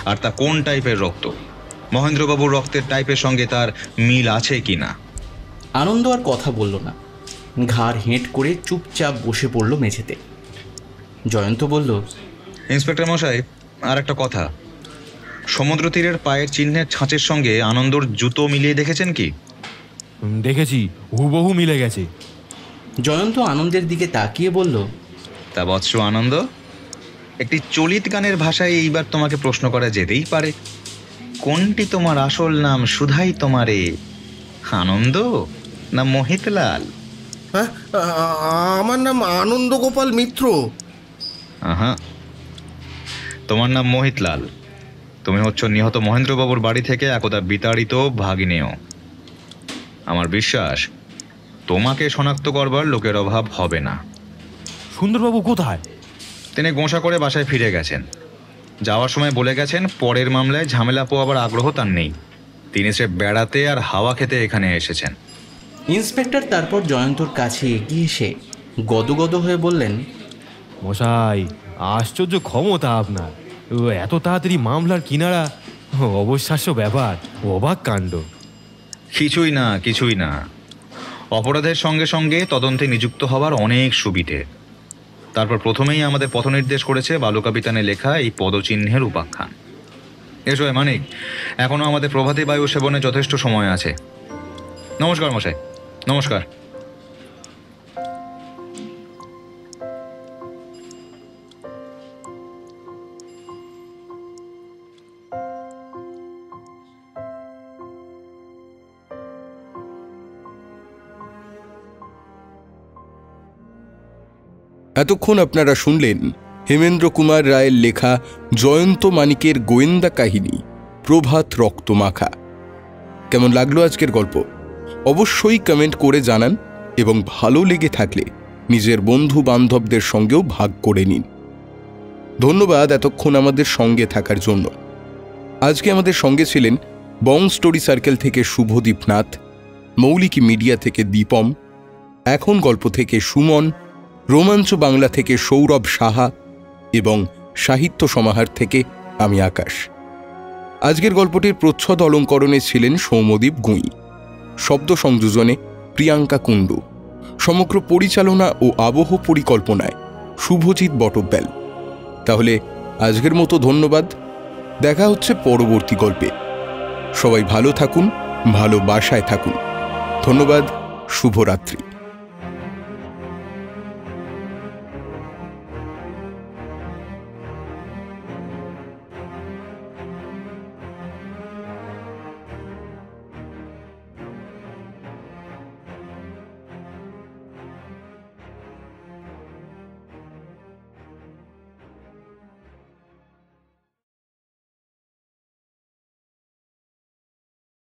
আর তা কোন টাইপের রক্ত। মহেন্দ্রবাবুর রক্তের টাইপের সঙ্গে তার মিল আছে কিনা। আনন্দ আর কথা বলল না, ঘাড় হেঁট করে চুপচাপ বসে পড়ল মেঝেতে। জয়ন্ত বলল, ইন্সপেক্টর মশাই, আর একটা কথা, সমুদ্র তীরের পায়ের চিহ্নের ছাঁচের সঙ্গে আনন্দর জুতো মিলিয়ে দেখেছেন কি? দেখেছি, হুবহু মিলে গেছে। জয়ন্ত আনন্দের দিকে তাকিয়ে বলল, তা বৎস আনন্দ, একটি চলিত গানের ভাষায় এইবার তোমাকে প্রশ্ন করা যেতেই পারে, কোনটি তোমার আসল নাম শুধাই তোমারে, আনন্দ না মোহিতলাল? হ্যাঁ, আমার নাম আনন্দ গোপাল মিত্র। আহা, তোমার নাম মোহিতলাল। তুমি হচ্ছ নিহত মহেন্দ্রবাবুর বাড়ি থেকে একদা বিতাড়িত ভাগিনেয়। আমার বিশ্বাস তোমাকে শনাক্ত করবার লোকের অভাব হবে না। সুন্দরবাবু কোথায়? তিনি গোঁসা করে বাসায় ফিরে গেছেন। যাওয়ার সময় বলে গেছেন পরের মামলায় ঝামেলা পোয়াবার আগ্রহ তার নেই। তিনি সে বেড়াতে আর হাওয়া খেতে এখানে এসেছেন। ইন্সপেক্টর তারপর জয়ন্তর কাছে এগিয়ে এসে গদগদ হয়ে বললেন, মশাই, আশ্চর্য ক্ষমতা আপনার। এত তাড়াতাড়ি মামলার কিনারা, অবিশ্বাস্য ব্যাপার, অবাক কাণ্ড। কিছুই না, কিছুই না। অপরাধের সঙ্গে সঙ্গে তদন্তে নিযুক্ত হওয়ার অনেক সুবিধে। তারপর প্রথমেই আমাদের পথনির্দেশ করেছে বালুকাবিতানে লেখা এই পদচিহ্নের উপাখ্যান। এসো মানিক, এখনো আমাদের প্রভাতী বায়ু সেবনে যথেষ্ট সময় আছে। নমস্কার মশাই, নমস্কার। এতক্ষণ আপনারা শুনলেন হেমেন্দ্র কুমার রায়ের লেখা জয়ন্ত মানিকের গোয়েন্দা কাহিনী প্রভাত রক্তমাখা। কেমন লাগলো আজকের গল্প? অবশ্যই কমেন্ট করে জানান, এবং ভালো লেগে থাকলে নিজের বন্ধু বান্ধবদের সঙ্গেও ভাগ করে নিন। ধন্যবাদ এতক্ষণ আমাদের সঙ্গে থাকার জন্য। আজকে আমাদের সঙ্গে ছিলেন বং স্টোরি সার্কেল থেকে শুভদীপ নাথ, মৌলিকি মিডিয়া থেকে দীপম, এখন গল্প থেকে সুমন, রোমাঞ্চ বাংলা থেকে সৌরভ সাহা এবং সাহিত্য সমাহার থেকে আমি আকাশ। আজকের গল্পটির প্রচ্ছদ অলঙ্করণে ছিলেন সৌম্যদীপ গুঁই, শব্দ সংযোজনে প্রিয়াঙ্কা কুণ্ডু, সমগ্র পরিচালনা ও আবহ পরিকল্পনায় শুভজিৎ বটব্যাল। তাহলে আজকের মতো ধন্যবাদ। দেখা হচ্ছে পরবর্তী গল্পে। সবাই ভালো থাকুন, ভালোবাসায় থাকুন। ধন্যবাদ। শুভরাত্রি।